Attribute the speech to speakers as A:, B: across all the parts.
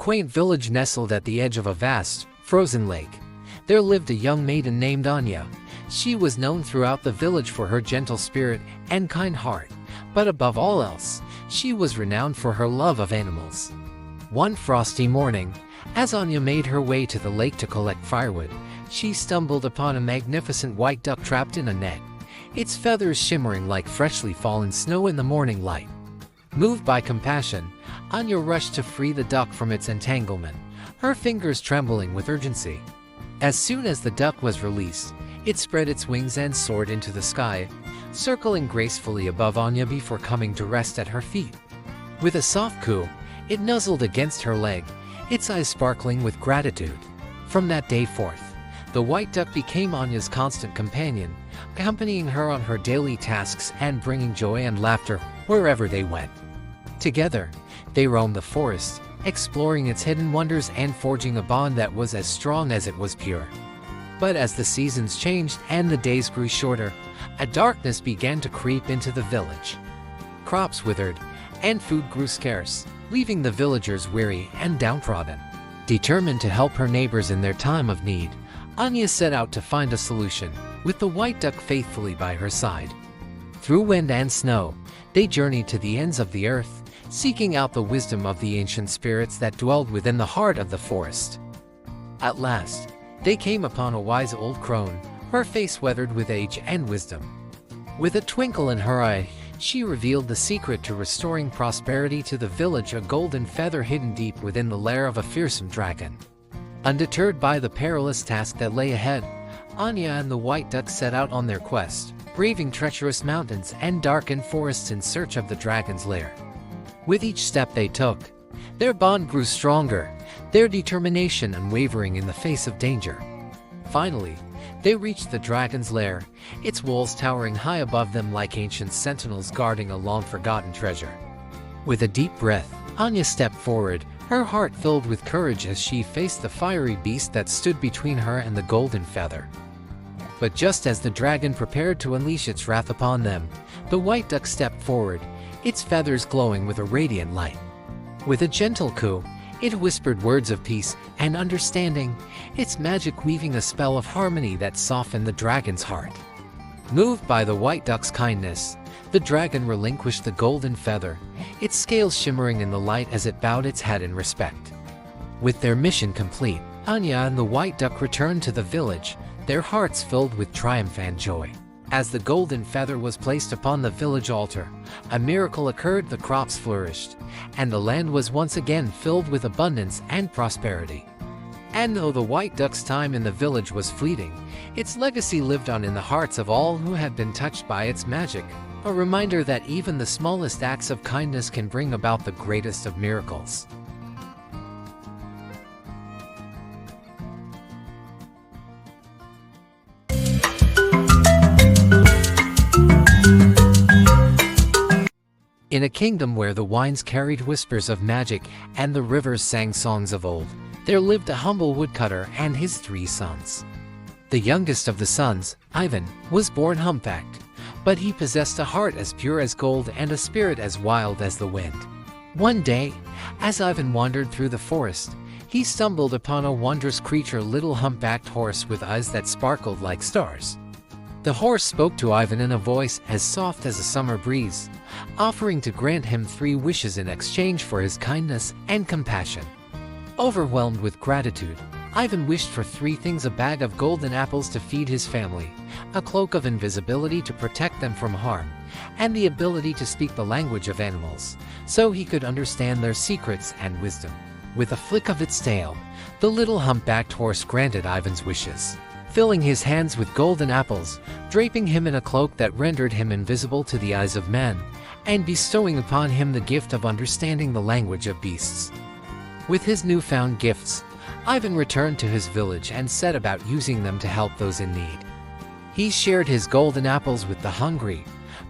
A: quaint village nestled at the edge of a vast, frozen lake. There lived a young maiden named Anya. She was known throughout the village for her gentle spirit and kind heart, but above all else, she was renowned for her love of animals. One frosty morning, as Anya made her way to the lake to collect firewood, she stumbled upon a magnificent white duck trapped in a net, its feathers shimmering like freshly fallen snow in the morning light. Moved by compassion, Anya rushed to free the duck from its entanglement, her fingers trembling with urgency. As soon as the duck was released, it spread its wings and soared into the sky, circling gracefully above Anya before coming to rest at her feet. With a soft coo, it nuzzled against her leg, its eyes sparkling with gratitude. From that day forth, the white duck became Anya's constant companion, accompanying her on her daily tasks and bringing joy and laughter wherever they went. Together, they roamed the forest, exploring its hidden wonders and forging a bond that was as strong as it was pure. But as the seasons changed and the days grew shorter, a darkness began to creep into the village. Crops withered, and food grew scarce, leaving the villagers weary and downtrodden. Determined to help her neighbors in their time of need, Anya set out to find a solution, with the white duck faithfully by her side. Through wind and snow, they journeyed to the ends of the earth, seeking out the wisdom of the ancient spirits that dwelled within the heart of the forest. At last, they came upon a wise old crone, her face weathered with age and wisdom. With a twinkle in her eye, she revealed the secret to restoring prosperity to the village, a golden feather hidden deep within the lair of a fearsome dragon. Undeterred by the perilous task that lay ahead, Anya and the white duck set out on their quest, braving treacherous mountains and darkened forests in search of the dragon's lair. With each step they took, their bond grew stronger, their determination unwavering in the face of danger. Finally, they reached the dragon's lair, its walls towering high above them like ancient sentinels guarding a long-forgotten treasure. With a deep breath, Anya stepped forward, her heart filled with courage as she faced the fiery beast that stood between her and the golden feather. But just as the dragon prepared to unleash its wrath upon them, the white duck stepped forward, its feathers glowing with a radiant light. With a gentle coo, it whispered words of peace and understanding, its magic weaving a spell of harmony that softened the dragon's heart. Moved by the white duck's kindness, the dragon relinquished the golden feather, its scales shimmering in the light as it bowed its head in respect. With their mission complete, Anya and the white duck returned to the village, their hearts filled with triumph and joy. As the golden feather was placed upon the village altar, a miracle occurred, the crops flourished, and the land was once again filled with abundance and prosperity. And though the white duck's time in the village was fleeting, its legacy lived on in the hearts of all who had been touched by its magic, a reminder that even the smallest acts of kindness can bring about the greatest of miracles. In a kingdom where the winds carried whispers of magic and the rivers sang songs of old, there lived a humble woodcutter and his 3 sons. The youngest of the sons, Ivan, was born humpbacked, but he possessed a heart as pure as gold and a spirit as wild as the wind. One day, as Ivan wandered through the forest, he stumbled upon a wondrous creature, a little humpbacked horse with eyes that sparkled like stars. The horse spoke to Ivan in a voice as soft as a summer breeze, offering to grant him 3 wishes in exchange for his kindness and compassion. Overwhelmed with gratitude, Ivan wished for 3 things: a bag of golden apples to feed his family, a cloak of invisibility to protect them from harm, and the ability to speak the language of animals, so he could understand their secrets and wisdom. With a flick of its tail, the little humpbacked horse granted Ivan's wishes, filling his hands with golden apples, draping him in a cloak that rendered him invisible to the eyes of men, and bestowing upon him the gift of understanding the language of beasts. With his newfound gifts, Ivan returned to his village and set about using them to help those in need. He shared his golden apples with the hungry,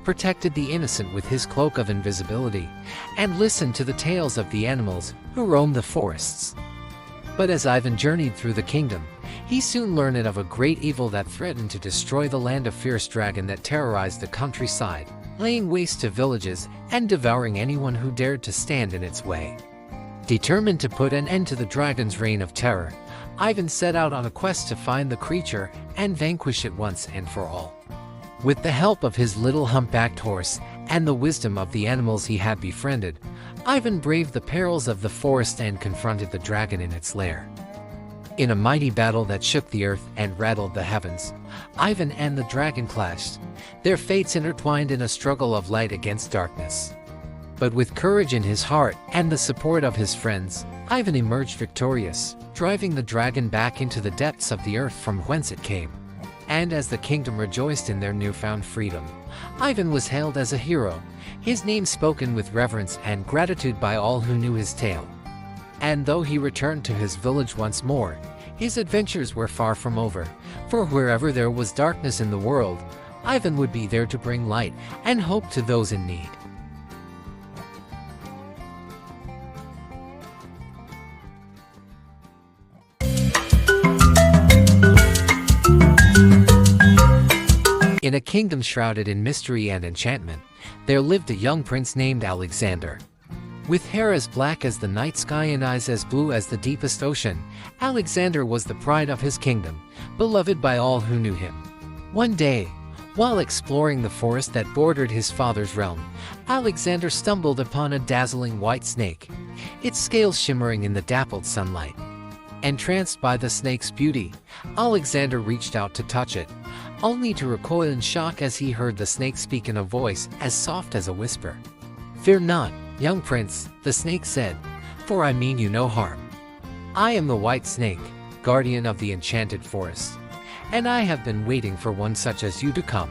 A: protected the innocent with his cloak of invisibility, and listened to the tales of the animals who roamed the forests. But as Ivan journeyed through the kingdom, he soon learned of a great evil that threatened to destroy the land, a fierce dragon that terrorized the countryside, laying waste to villages and devouring anyone who dared to stand in its way. Determined to put an end to the dragon's reign of terror, Ivan set out on a quest to find the creature and vanquish it once and for all. With the help of his little humpbacked horse and the wisdom of the animals he had befriended, Ivan braved the perils of the forest and confronted the dragon in its lair. In a mighty battle that shook the earth and rattled the heavens, Ivan and the dragon clashed, their fates intertwined in a struggle of light against darkness. But with courage in his heart and the support of his friends, Ivan emerged victorious, driving the dragon back into the depths of the earth from whence it came. And as the kingdom rejoiced in their newfound freedom, Ivan was hailed as a hero, his name spoken with reverence and gratitude by all who knew his tale. And though he returned to his village once more, his adventures were far from over, for wherever there was darkness in the world, Ivan would be there to bring light and hope to those in need. In a kingdom shrouded in mystery and enchantment, there lived a young prince named Alexander. With hair as black as the night sky and eyes as blue as the deepest ocean, Alexander was the pride of his kingdom, beloved by all who knew him. One day, while exploring the forest that bordered his father's realm, Alexander stumbled upon a dazzling white snake, its scales shimmering in the dappled sunlight. Entranced by the snake's beauty, Alexander reached out to touch it, only to recoil in shock as he heard the snake speak in a voice as soft as a whisper. "Fear not, young prince," the snake said, "for I mean you no harm. I am the white snake, guardian of the enchanted forest, and I have been waiting for one such as you to come."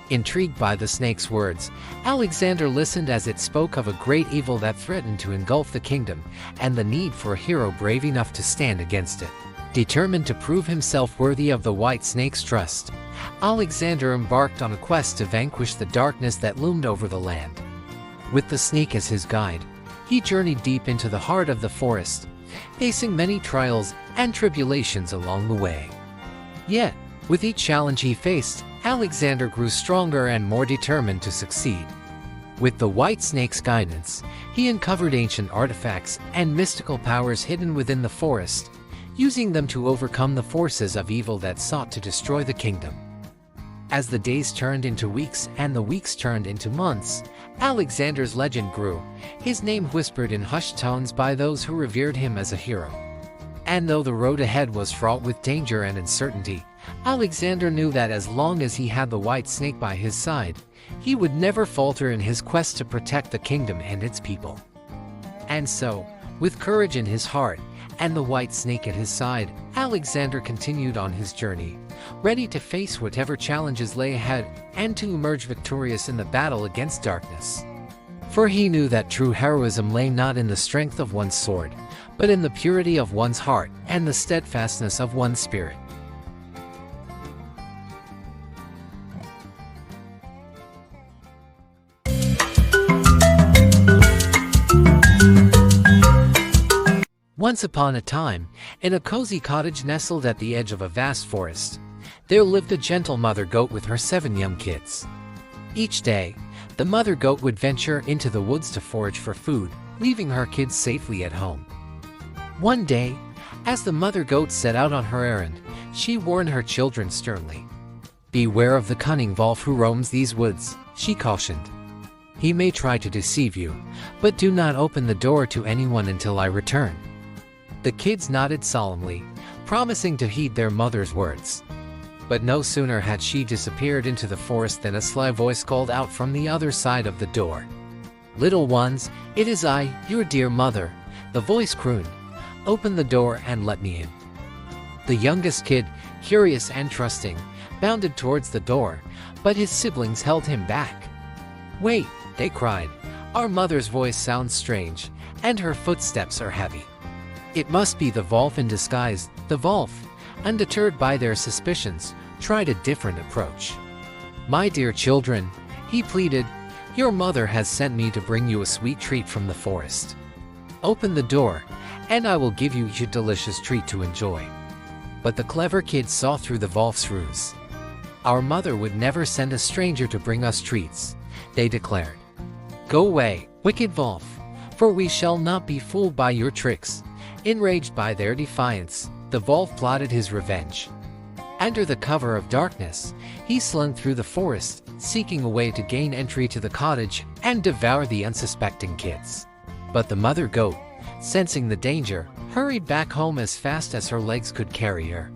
A: Intrigued by the snake's words, Alexander listened as it spoke of a great evil that threatened to engulf the kingdom and the need for a hero brave enough to stand against it. Determined to prove himself worthy of the white snake's trust, Alexander embarked on a quest to vanquish the darkness that loomed over the land. With the snake as his guide, he journeyed deep into the heart of the forest, facing many trials and tribulations along the way. Yet, with each challenge he faced, Alexander grew stronger and more determined to succeed. With the white snake's guidance, he uncovered ancient artifacts and mystical powers hidden within the forest, using them to overcome the forces of evil that sought to destroy the kingdom. As the days turned into weeks and the weeks turned into months, Alexander's legend grew, his name whispered in hushed tones by those who revered him as a hero. And though the road ahead was fraught with danger and uncertainty, Alexander knew that as long as he had the white snake by his side, he would never falter in his quest to protect the kingdom and its people. And so, with courage in his heart and the white snake at his side, Alexander continued on his journey, ready to face whatever challenges lay ahead and to emerge victorious in the battle against darkness. For he knew that true heroism lay not in the strength of one's sword, but in the purity of one's heart and the steadfastness of one's spirit. Once upon a time, in a cozy cottage nestled at the edge of a vast forest, there lived a gentle mother goat with her 7 young kids. Each day, the mother goat would venture into the woods to forage for food, leaving her kids safely at home. One day, as the mother goat set out on her errand, she warned her children sternly. "Beware of the cunning wolf who roams these woods," she cautioned. "He may try to deceive you, but do not open the door to anyone until I return." The kids nodded solemnly, promising to heed their mother's words. But no sooner had she disappeared into the forest than a sly voice called out from the other side of the door. "Little ones, it is I, your dear mother," the voice crooned. "Open the door and let me in." The youngest kid, curious and trusting, bounded towards the door, but his siblings held him back. "Wait," they cried. "Our mother's voice sounds strange, and her footsteps are heavy. It must be the wolf in disguise." The wolf, undeterred by their suspicions, tried a different approach. "My dear children," he pleaded, "your mother has sent me to bring you a sweet treat from the forest. Open the door, and I will give you a delicious treat to enjoy." But the clever kids saw through the wolf's ruse. "Our mother would never send a stranger to bring us treats," they declared. "Go away, wicked wolf, for we shall not be fooled by your tricks." Enraged by their defiance, the wolf plotted his revenge. Under the cover of darkness, he slunk through the forest, seeking a way to gain entry to the cottage and devour the unsuspecting kids. But the mother goat, sensing the danger, hurried back home as fast as her legs could carry her.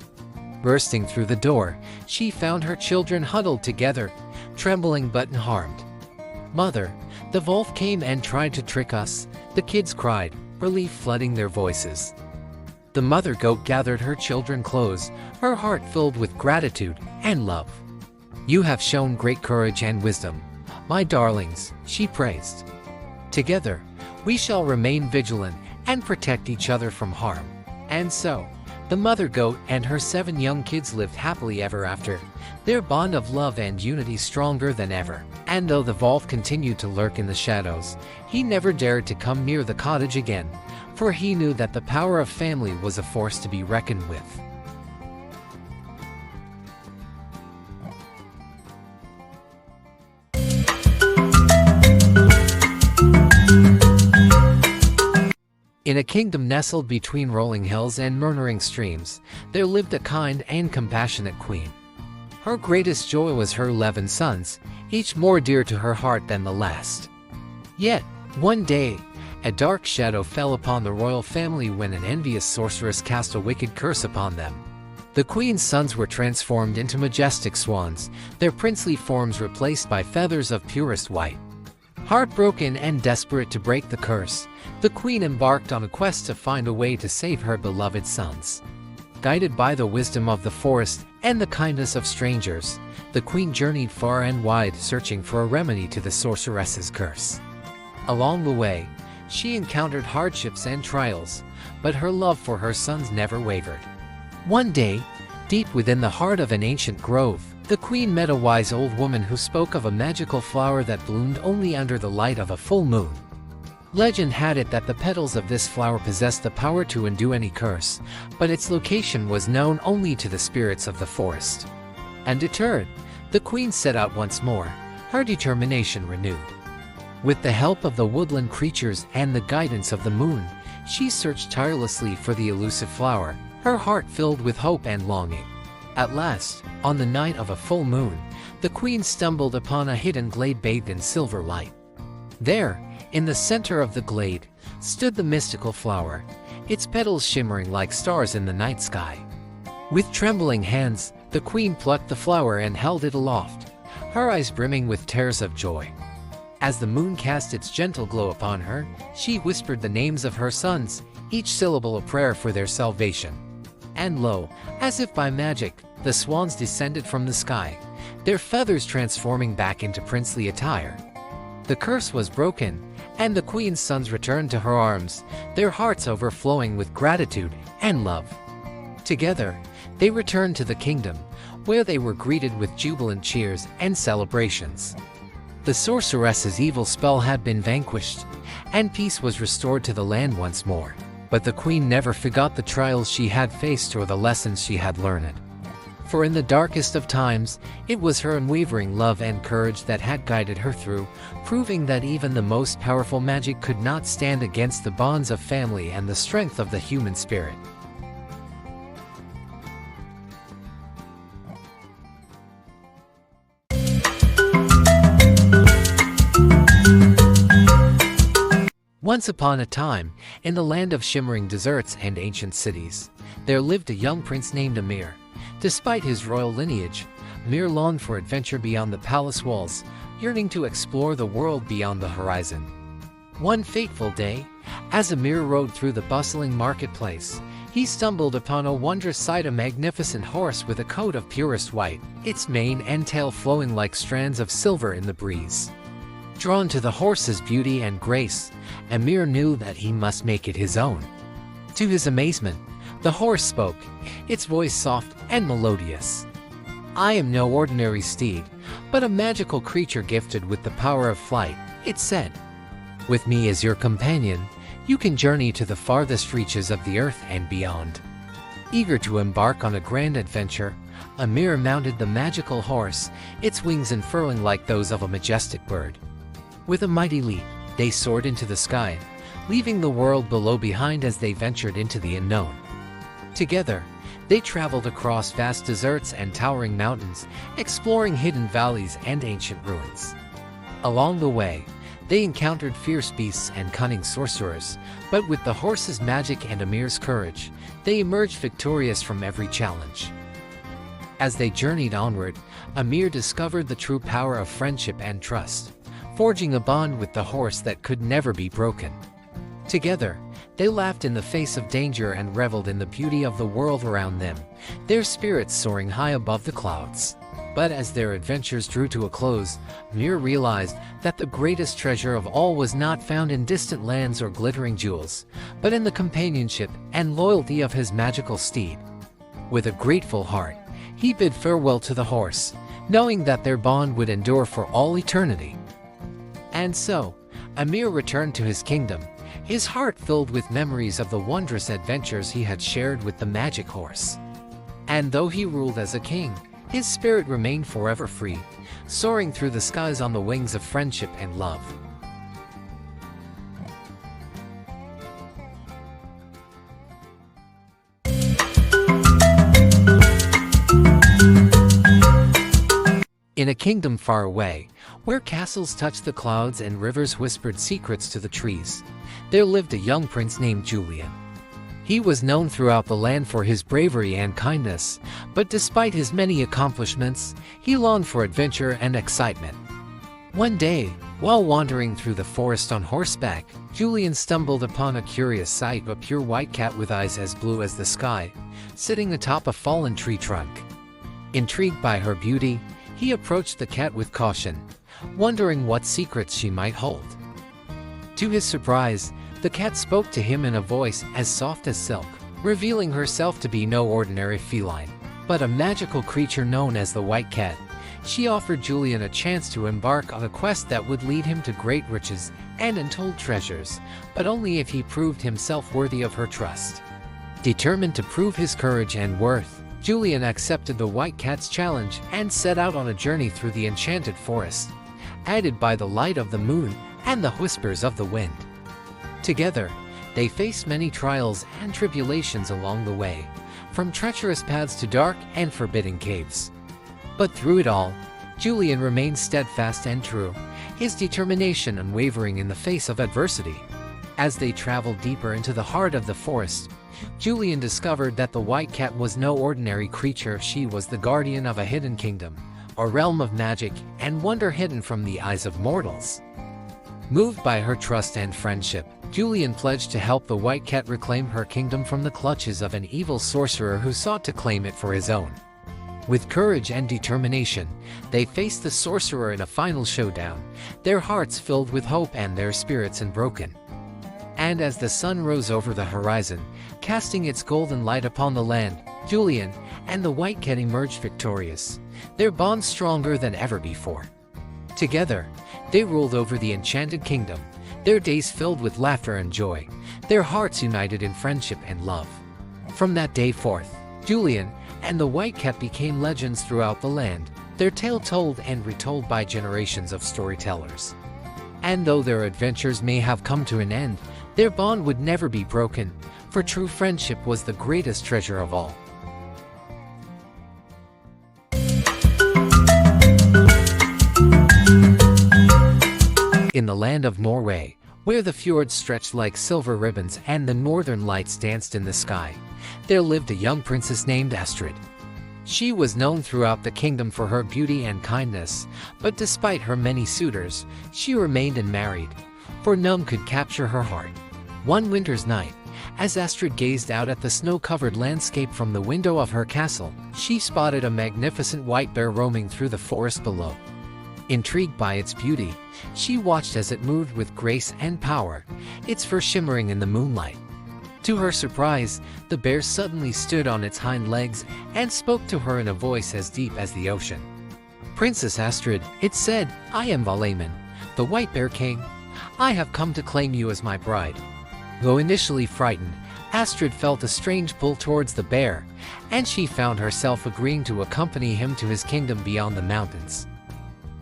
A: Bursting through the door, she found her children huddled together, trembling but unharmed. "Mother, the wolf came and tried to trick us," the kids cried, relief flooding their voices. The mother goat gathered her children close, her heart filled with gratitude and love. "You have shown great courage and wisdom, my darlings," she praised. "Together, we shall remain vigilant and protect each other from harm." And so, the mother goat and her 7 young kids lived happily ever after, their bond of love and unity stronger than ever. And though the wolf continued to lurk in the shadows, he never dared to come near the cottage again, for he knew that the power of family was a force to be reckoned with. In a kingdom nestled between rolling hills and murmuring streams, there lived a kind and compassionate queen. Her greatest joy was her 11 sons, each more dear to her heart than the last. Yet, one day, a dark shadow fell upon the royal family when an envious sorceress cast a wicked curse upon them. The queen's sons were transformed into majestic swans, their princely forms replaced by feathers of purest white. Heartbroken and desperate to break the curse, the queen embarked on a quest to find a way to save her beloved sons. Guided by the wisdom of the forest and the kindness of strangers, the queen journeyed far and wide searching for a remedy to the sorceress's curse. Along the way, she encountered hardships and trials, but her love for her sons never wavered. One day, deep within the heart of an ancient grove, the queen met a wise old woman who spoke of a magical flower that bloomed only under the light of a full moon. Legend had it that the petals of this flower possessed the power to undo any curse, but its location was known only to the spirits of the forest. Undeterred, the queen set out once more, her determination renewed. With the help of the woodland creatures and the guidance of the moon, she searched tirelessly for the elusive flower, her heart filled with hope and longing. At last, on the night of a full moon, the queen stumbled upon a hidden glade bathed in silver light. There, in the center of the glade, stood the mystical flower, its petals shimmering like stars in the night sky. With trembling hands, the queen plucked the flower and held it aloft, her eyes brimming with tears of joy. As the moon cast its gentle glow upon her, she whispered the names of her sons, each syllable a prayer for their salvation. And lo, as if by magic, the swans descended from the sky, their feathers transforming back into princely attire. The curse was broken, and the queen's sons returned to her arms, their hearts overflowing with gratitude and love. Together, they returned to the kingdom, where they were greeted with jubilant cheers and celebrations. The sorceress's evil spell had been vanquished, and peace was restored to the land once more. But the queen never forgot the trials she had faced or the lessons she had learned. For in the darkest of times, it was her unwavering love and courage that had guided her through, proving that even the most powerful magic could not stand against the bonds of family and the strength of the human spirit. Once upon a time, in the land of shimmering deserts and ancient cities, there lived a young prince named Amir. Despite his royal lineage, Amir longed for adventure beyond the palace walls, yearning to explore the world beyond the horizon. One fateful day, as Amir rode through the bustling marketplace, he stumbled upon a wondrous sight: a magnificent horse with a coat of purest white, its mane and tail flowing like strands of silver in the breeze. Drawn to the horse's beauty and grace, Amir knew that he must make it his own. To his amazement, the horse spoke, its voice soft and melodious. "I am no ordinary steed, but a magical creature gifted with the power of flight," it said. "With me as your companion, you can journey to the farthest reaches of the earth and beyond." Eager to embark on a grand adventure, Amir mounted the magical horse, its wings unfurling like those of a majestic bird. With a mighty leap, they soared into the sky, leaving the world below behind as they ventured into the unknown. Together, they traveled across vast deserts and towering mountains, exploring hidden valleys and ancient ruins. Along the way, they encountered fierce beasts and cunning sorcerers, but with the horse's magic and Amir's courage, they emerged victorious from every challenge. As they journeyed onward, Amir discovered the true power of friendship and trust, forging a bond with the horse that could never be broken. Together, they laughed in the face of danger and reveled in the beauty of the world around them, their spirits soaring high above the clouds. But as their adventures drew to a close, Amir realized that the greatest treasure of all was not found in distant lands or glittering jewels, but in the companionship and loyalty of his magical steed. With a grateful heart, he bid farewell to the horse, knowing that their bond would endure for all eternity. And so, Amir returned to his kingdom, his heart filled with memories of the wondrous adventures he had shared with the magic horse. And though he ruled as a king, his spirit remained forever free, soaring through the skies on the wings of friendship and love. In a kingdom far away, where castles touched the clouds and rivers whispered secrets to the trees, there lived a young prince named Julian. He was known throughout the land for his bravery and kindness, but despite his many accomplishments, he longed for adventure and excitement. One day, while wandering through the forest on horseback, Julian stumbled upon a curious sight: a pure white cat with eyes as blue as the sky, sitting atop a fallen tree trunk. Intrigued by her beauty, he approached the cat with caution, wondering what secrets she might hold. To his surprise, the cat spoke to him in a voice as soft as silk, revealing herself to be no ordinary feline, but a magical creature known as the White Cat. She offered Julian a chance to embark on a quest that would lead him to great riches and untold treasures, but only if he proved himself worthy of her trust. Determined to prove his courage and worth, Julian accepted the White Cat's challenge and set out on a journey through the enchanted forest, aided by the light of the moon and the whispers of the wind. Together, they faced many trials and tribulations along the way, from treacherous paths to dark and forbidden caves. But through it all, Julian remained steadfast and true, his determination unwavering in the face of adversity. As they traveled deeper into the heart of the forest, Julian discovered that the White Cat was no ordinary creature. She was the guardian of a hidden kingdom, a realm of magic and wonder hidden from the eyes of mortals. Moved by her trust and friendship, Julian pledged to help the White Cat reclaim her kingdom from the clutches of an evil sorcerer who sought to claim it for his own. With courage and determination, they faced the sorcerer in a final showdown, their hearts filled with hope and their spirits unbroken. And as the sun rose over the horizon, casting its golden light upon the land, Julian and the White Cat emerged victorious, their bond stronger than ever before. Together, they ruled over the enchanted kingdom, their days filled with laughter and joy, their hearts united in friendship and love. From that day forth, Julian and the White Cat became legends throughout the land, their tale told and retold by generations of storytellers. And though their adventures may have come to an end, their bond would never be broken, for true friendship was the greatest treasure of all. In the land of Norway, where the fjords stretched like silver ribbons and the northern lights danced in the sky, there lived a young princess named Astrid. She was known throughout the kingdom for her beauty and kindness, but despite her many suitors, she remained unmarried, for none could capture her heart. One winter's night, as Astrid gazed out at the snow-covered landscape from the window of her castle, she spotted a magnificent white bear roaming through the forest below. Intrigued by its beauty, she watched as it moved with grace and power, its fur shimmering in the moonlight. To her surprise, the bear suddenly stood on its hind legs and spoke to her in a voice as deep as the ocean. "Princess Astrid," it said, "I am Valeman, the White Bear King. I have come to claim you as my bride." Though initially frightened, Astrid felt a strange pull towards the bear, and she found herself agreeing to accompany him to his kingdom beyond the mountains.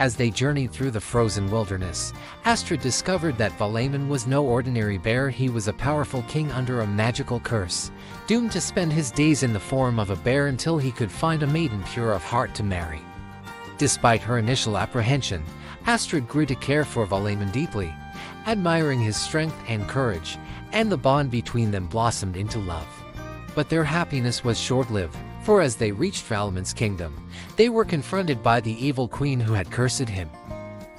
A: As they journeyed through the frozen wilderness, Astrid discovered that Valeman was no ordinary bear. He was a powerful king under a magical curse, doomed to spend his days in the form of a bear until he could find a maiden pure of heart to marry. Despite her initial apprehension, Astrid grew to care for Valeman deeply, admiring his strength and courage, and the bond between them blossomed into love. But their happiness was short-lived, for as they reached Valeman's kingdom, they were confronted by the evil queen who had cursed him.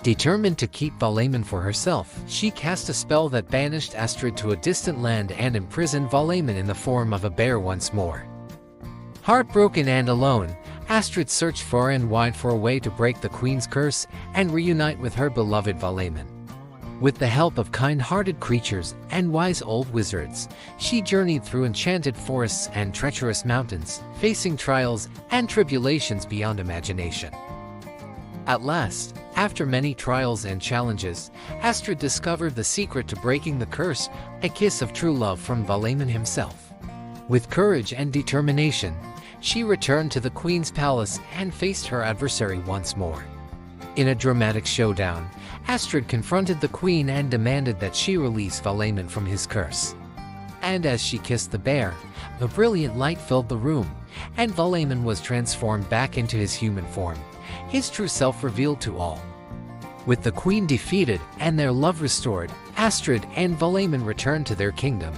A: Determined to keep Valeman for herself, she cast a spell that banished Astrid to a distant land and imprisoned Valeman in the form of a bear once more. Heartbroken and alone, Astrid searched far and wide for a way to break the queen's curse and reunite with her beloved Valeman. With the help of kind-hearted creatures and wise old wizards, she journeyed through enchanted forests and treacherous mountains, facing trials and tribulations beyond imagination. At last, after many trials and challenges, Astrid discovered the secret to breaking the curse, a kiss of true love from Valeman himself. With courage and determination, she returned to the queen's palace and faced her adversary once more. In a dramatic showdown, Astrid confronted the queen and demanded that she release Valeman from his curse. And as she kissed the bear, a brilliant light filled the room, and Valeman was transformed back into his human form, his true self revealed to all. With the queen defeated and their love restored, Astrid and Valeman returned to their kingdom,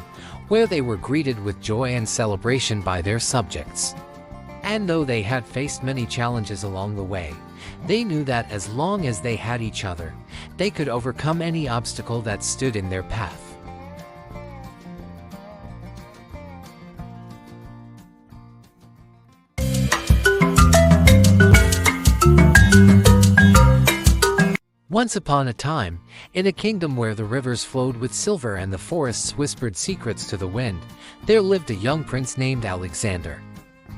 A: where they were greeted with joy and celebration by their subjects. And though they had faced many challenges along the way, they knew that as long as they had each other, they could overcome any obstacle that stood in their path. Once upon a time, in a kingdom where the rivers flowed with silver and the forests whispered secrets to the wind, there lived a young prince named Alexander.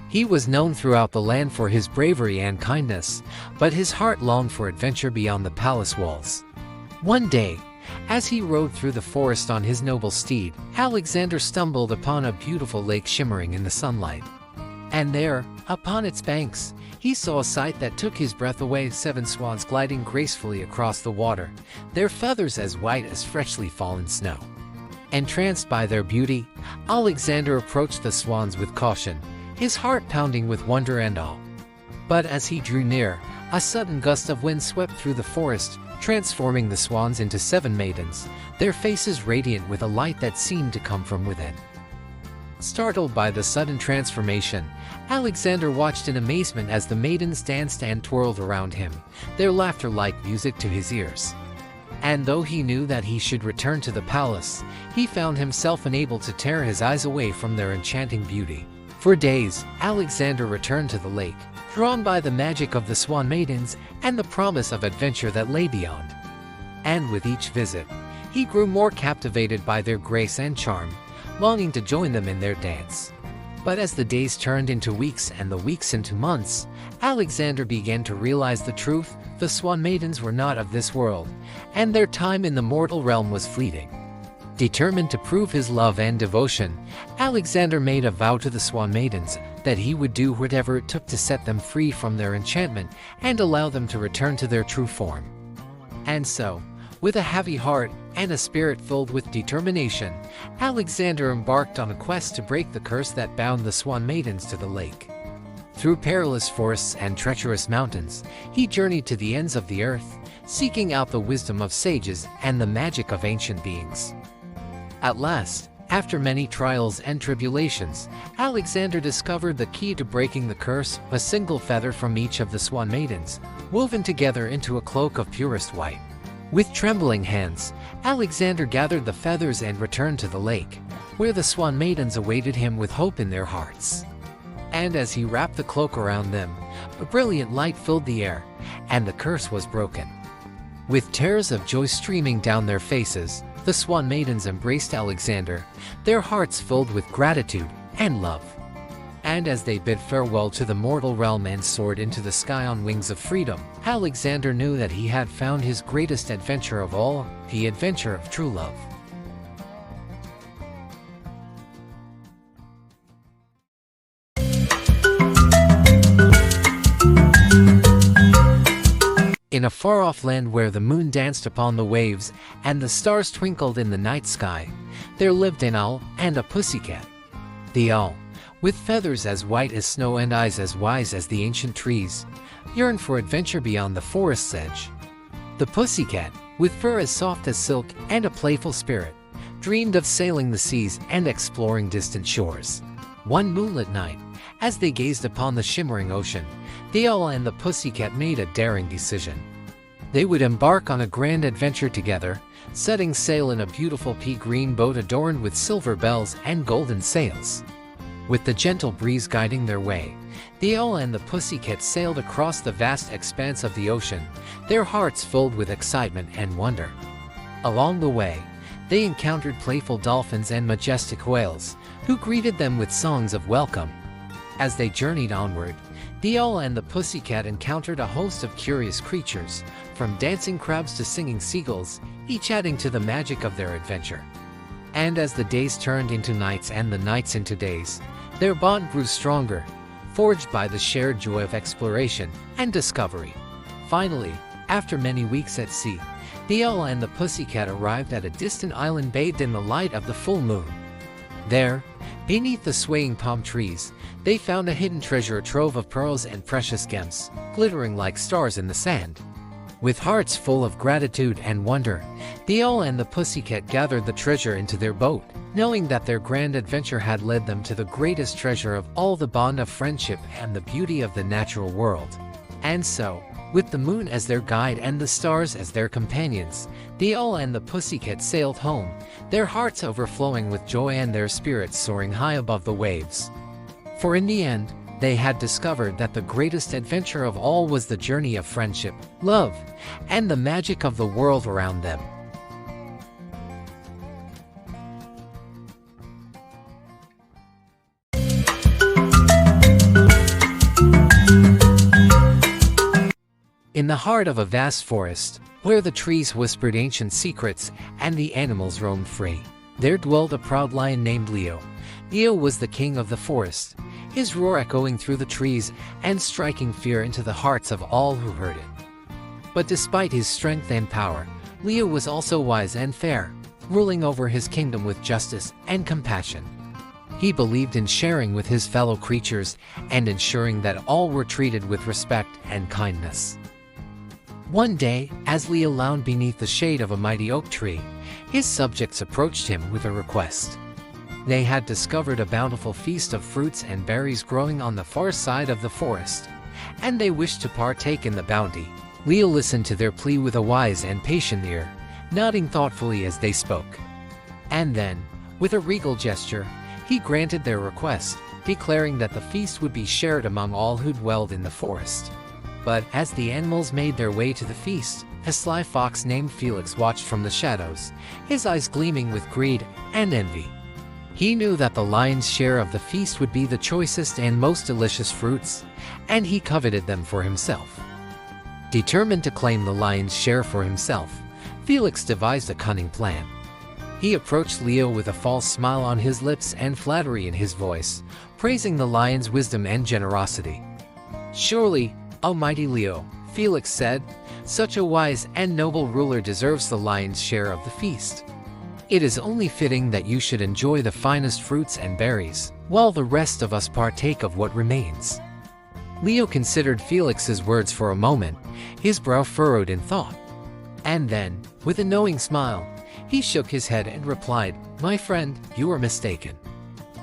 A: He was known throughout the land for his bravery and kindness, but his heart longed for adventure beyond the palace walls. One day, as he rode through the forest on his noble steed, Alexander stumbled upon a beautiful lake shimmering in the sunlight. And there, upon its banks, he saw a sight that took his breath away: 7 swans gliding gracefully across the water, their feathers as white as freshly fallen snow. Entranced by their beauty, Alexander approached the swans with caution, his heart pounding with wonder and awe. But as he drew near, a sudden gust of wind swept through the forest, transforming the swans into 7 maidens, their faces radiant with a light that seemed to come from within. Startled by the sudden transformation, Alexander watched in amazement as the maidens danced and twirled around him, their laughter like music to his ears. And though he knew that he should return to the palace, he found himself unable to tear his eyes away from their enchanting beauty. For days, Alexander returned to the lake, drawn by the magic of the swan maidens and the promise of adventure that lay beyond. And with each visit, he grew more captivated by their grace and charm, longing to join them in their dance. But as the days turned into weeks and the weeks into months, Alexander began to realize the truth: the swan maidens were not of this world, and their time in the mortal realm was fleeting. Determined to prove his love and devotion, Alexander made a vow to the swan maidens that he would do whatever it took to set them free from their enchantment and allow them to return to their true form. And so, with a heavy heart and a spirit filled with determination, Alexander embarked on a quest to break the curse that bound the swan maidens to the lake. Through perilous forests and treacherous mountains, he journeyed to the ends of the earth, seeking out the wisdom of sages and the magic of ancient beings. At last, after many trials and tribulations, Alexander discovered the key to breaking the curse: a single feather from each of the swan maidens, woven together into a cloak of purest white. With trembling hands, Alexander gathered the feathers and returned to the lake, where the swan maidens awaited him with hope in their hearts. And as he wrapped the cloak around them, a brilliant light filled the air, and the curse was broken. With tears of joy streaming down their faces, the swan maidens embraced Alexander, their hearts filled with gratitude and love. And as they bid farewell to the mortal realm and soared into the sky on wings of freedom, Alexander knew that he had found his greatest adventure of all, the adventure of true love. In in a far-off land where the moon danced upon the waves and the stars twinkled in the night sky, there lived an owl and a pussycat. The owl, with feathers as white as snow and eyes as wise as the ancient trees, yearned for adventure beyond the forest's edge. The pussycat, with fur as soft as silk and a playful spirit, dreamed of sailing the seas and exploring distant shores. One moonlit night, as they gazed upon the shimmering ocean, the owl and the pussycat made a daring decision. They would embark on a grand adventure together, setting sail in a beautiful pea-green boat adorned with silver bells and golden sails. With the gentle breeze guiding their way, the owl and the pussycat sailed across the vast expanse of the ocean, their hearts filled with excitement and wonder. Along the way, they encountered playful dolphins and majestic whales, who greeted them with songs of welcome. As they journeyed onward, the owl and the pussycat encountered a host of curious creatures, from dancing crabs to singing seagulls, each adding to the magic of their adventure. And as the days turned into nights and the nights into days, their bond grew stronger, forged by the shared joy of exploration and discovery. Finally, after many weeks at sea, the owl and the pussycat arrived at a distant island bathed in the light of the full moon. There, beneath the swaying palm trees, they found a hidden treasure trove of pearls and precious gems, glittering like stars in the sand. With hearts full of gratitude and wonder, the owl and the pussycat gathered the treasure into their boat, knowing that their grand adventure had led them to the greatest treasure of all, the bond of friendship and the beauty of the natural world. And so, with the moon as their guide and the stars as their companions, the owl and the pussycat sailed home, their hearts overflowing with joy and their spirits soaring high above the waves. For in the end, they had discovered that the greatest adventure of all was the journey of friendship, love, and the magic of the world around them. In the heart of a vast forest, where the trees whispered ancient secrets and the animals roamed free, there dwelled a proud lion named Leo. Leo was the king of the forest, his roar echoing through the trees and striking fear into the hearts of all who heard it. But despite his strength and power, Leo was also wise and fair, ruling over his kingdom with justice and compassion. He believed in sharing with his fellow creatures and ensuring that all were treated with respect and kindness. One day, as Leo lounged beneath the shade of a mighty oak tree, his subjects approached him with a request. They had discovered a bountiful feast of fruits and berries growing on the far side of the forest, and they wished to partake in the bounty. Leo listened to their plea with a wise and patient ear, nodding thoughtfully as they spoke. And then, with a regal gesture, he granted their request, declaring that the feast would be shared among all who dwelled in the forest. But as the animals made their way to the feast, a sly fox named Felix watched from the shadows, his eyes gleaming with greed and envy. He knew that the lion's share of the feast would be the choicest and most delicious fruits, and he coveted them for himself. Determined to claim the lion's share for himself, Felix devised a cunning plan. He approached Leo with a false smile on his lips and flattery in his voice, praising the lion's wisdom and generosity. "Surely, Almighty Leo," Felix said, "such a wise and noble ruler deserves the lion's share of the feast. It is only fitting that you should enjoy the finest fruits and berries, while the rest of us partake of what remains." Leo considered Felix's words for a moment, his brow furrowed in thought. And then, with a knowing smile, he shook his head and replied, "My friend, you are mistaken.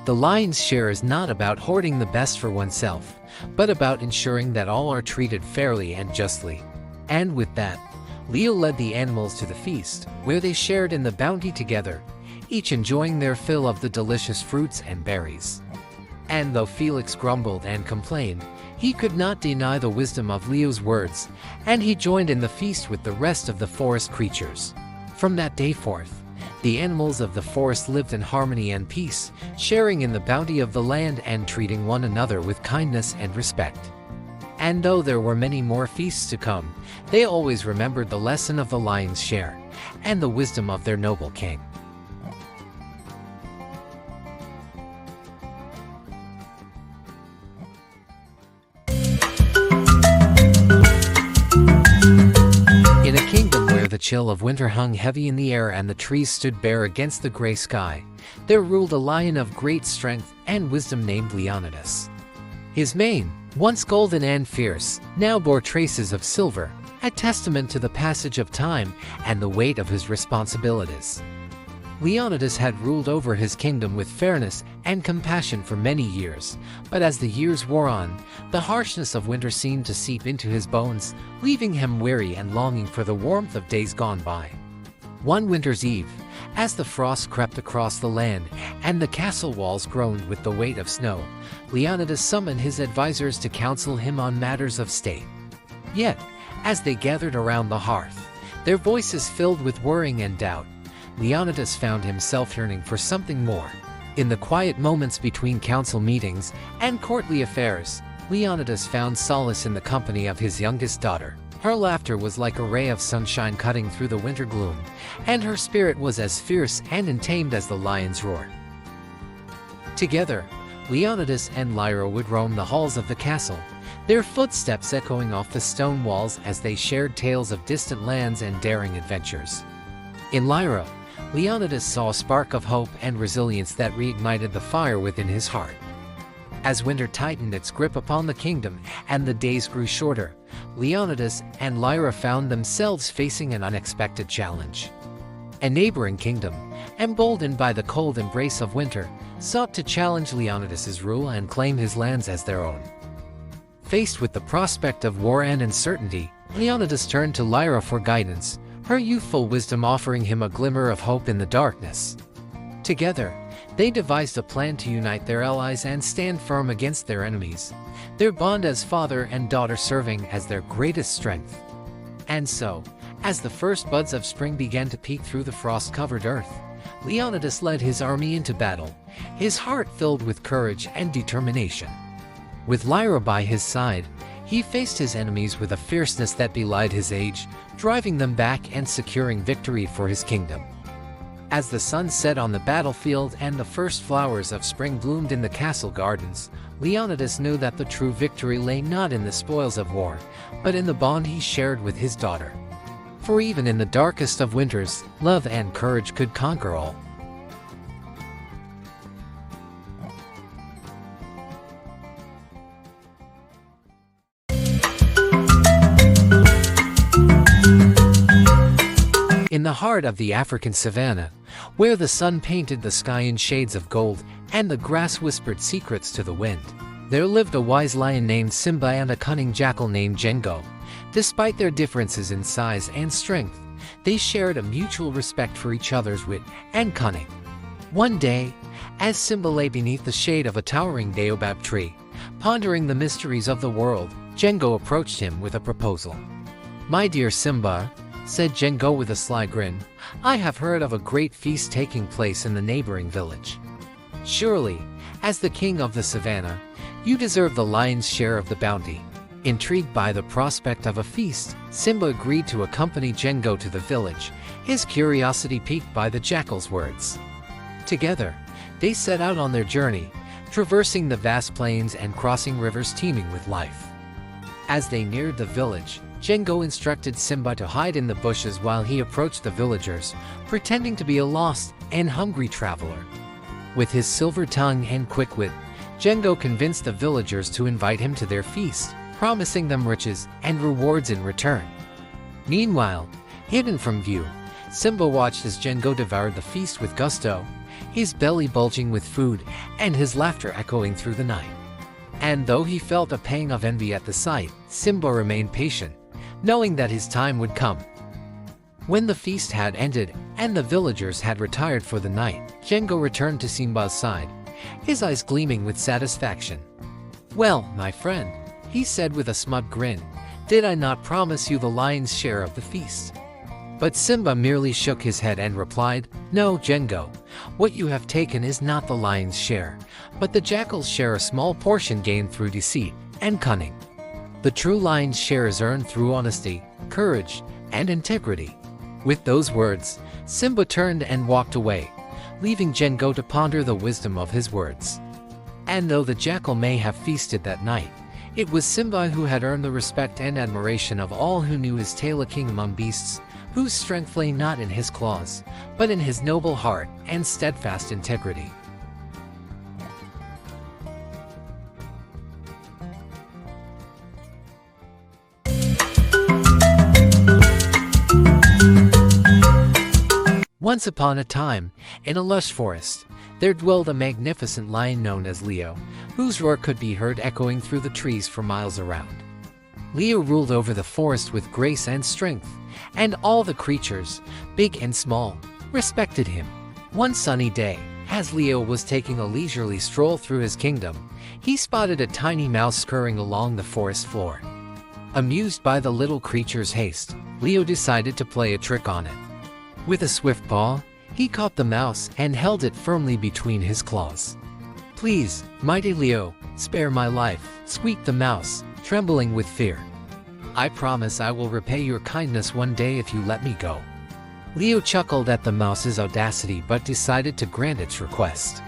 A: The lion's share is not about hoarding the best for oneself, but about ensuring that all are treated fairly and justly." And with that, Leo led the animals to the feast, where they shared in the bounty together, each enjoying their fill of the delicious fruits and berries. And though Felix grumbled and complained, he could not deny the wisdom of Leo's words, and he joined in the feast with the rest of the forest creatures. From that day forth, the animals of the forest lived in harmony and peace, sharing in the bounty of the land and treating one another with kindness and respect. And though there were many more feasts to come, they always remembered the lesson of the lion's share and the wisdom of their noble king. chill of winter hung heavy in the air and the trees stood bare against the gray sky, there ruled a lion of great strength and wisdom named Leonidas. His mane, once golden and fierce, now bore traces of silver, a testament to the passage of time and the weight of his responsibilities. Leonidas had ruled over his kingdom with fairness and compassion for many years, but as the years wore on, the harshness of winter seemed to seep into his bones, leaving him weary and longing for the warmth of days gone by. One winter's eve, as the frost crept across the land and the castle walls groaned with the weight of snow, Leonidas summoned his advisors to counsel him on matters of state. Yet, as they gathered around the hearth, their voices filled with worrying and doubt, Leonidas found himself yearning for something more. In the quiet moments between council meetings and courtly affairs, Leonidas found solace in the company of his youngest daughter. Her laughter was like a ray of sunshine cutting through the winter gloom, and her spirit was as fierce and untamed as the lion's roar. Together, Leonidas and Lyra would roam the halls of the castle, their footsteps echoing off the stone walls as they shared tales of distant lands and daring adventures. In Lyra, Leonidas saw a spark of hope and resilience that reignited the fire within his heart. As winter tightened its grip upon the kingdom and the days grew shorter, Leonidas and Lyra found themselves facing an unexpected challenge. A neighboring kingdom, emboldened by the cold embrace of winter, sought to challenge Leonidas's rule and claim his lands as their own. Faced with the prospect of war and uncertainty, Leonidas turned to Lyra for guidance, her youthful wisdom offering him a glimmer of hope in the darkness. Together, they devised a plan to unite their allies and stand firm against their enemies, their bond as father and daughter serving as their greatest strength. And so, as the first buds of spring began to peek through the frost-covered earth, Leonidas led his army into battle, his heart filled with courage and determination. With Lyra by his side, he faced his enemies with a fierceness that belied his age, driving them back and securing victory for his kingdom. As the sun set on the battlefield and the first flowers of spring bloomed in the castle gardens, Leonidas knew that the true victory lay not in the spoils of war, but in the bond he shared with his daughter. For even in the darkest of winters, love and courage could conquer all. In the heart of the African savanna, where the sun painted the sky in shades of gold and the grass whispered secrets to the wind, there lived a wise lion named Simba and a cunning jackal named Django. Despite their differences in size and strength, they shared a mutual respect for each other's wit and cunning. One day, as Simba lay beneath the shade of a towering baobab tree, pondering the mysteries of the world, Django approached him with a proposal. "My dear Simba," said Django with a sly grin, "I have heard of a great feast taking place in the neighboring village. Surely, as the king of the savannah, you deserve the lion's share of the bounty." Intrigued by the prospect of a feast, Simba agreed to accompany Django to the village, his curiosity piqued by the jackal's words. Together, they set out on their journey, traversing the vast plains and crossing rivers teeming with life. As they neared the village, Django instructed Simba to hide in the bushes while he approached the villagers, pretending to be a lost and hungry traveler. With his silver tongue and quick wit, Django convinced the villagers to invite him to their feast, promising them riches and rewards in return. Meanwhile, hidden from view, Simba watched as Django devoured the feast with gusto, his belly bulging with food and his laughter echoing through the night. And though he felt a pang of envy at the sight, Simba remained patient, knowing that his time would come. When the feast had ended and the villagers had retired for the night, Django returned to Simba's side, his eyes gleaming with satisfaction. "Well, my friend," he said with a smug grin, "did I not promise you the lion's share of the feast?" But Simba merely shook his head and replied, "No, Django, what you have taken is not the lion's share, but the jackal's share, a small portion gained through deceit and cunning. The true lion's share is earned through honesty, courage, and integrity." With those words, Simba turned and walked away, leaving Django to ponder the wisdom of his words. And though the jackal may have feasted that night, it was Simba who had earned the respect and admiration of all who knew his tale. A king among beasts, whose strength lay not in his claws, but in his noble heart and steadfast integrity. Once upon a time, in a lush forest, there dwelled a magnificent lion known as Leo, whose roar could be heard echoing through the trees for miles around. Leo ruled over the forest with grace and strength, and all the creatures, big and small, respected him. One sunny day, as Leo was taking a leisurely stroll through his kingdom, he spotted a tiny mouse scurrying along the forest floor. Amused by the little creature's haste, Leo decided to play a trick on it. With a swift paw, he caught the mouse and held it firmly between his claws. "Please, mighty Leo, spare my life," squeaked the mouse, trembling with fear. "I promise I will repay your kindness one day if you let me go." Leo chuckled at the mouse's audacity but decided to grant its request.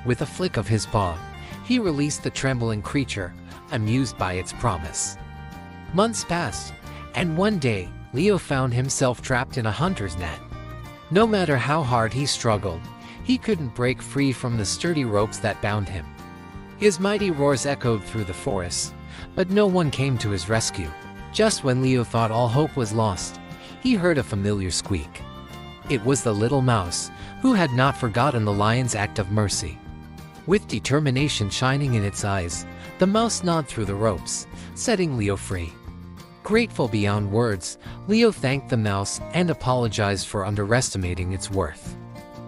A: With a flick of his paw, he released the trembling creature, amused by its promise. Months passed, and one day, Leo found himself trapped in a hunter's net. No matter how hard he struggled, he couldn't break free from the sturdy ropes that bound him. His mighty roars echoed through the forest, but no one came to his rescue. Just when Leo thought all hope was lost, he heard a familiar squeak. It was the little mouse, who had not forgotten the lion's act of mercy. With determination shining in its eyes, the mouse gnawed through the ropes, setting Leo free. Grateful beyond words, Leo thanked the mouse and apologized for underestimating its worth.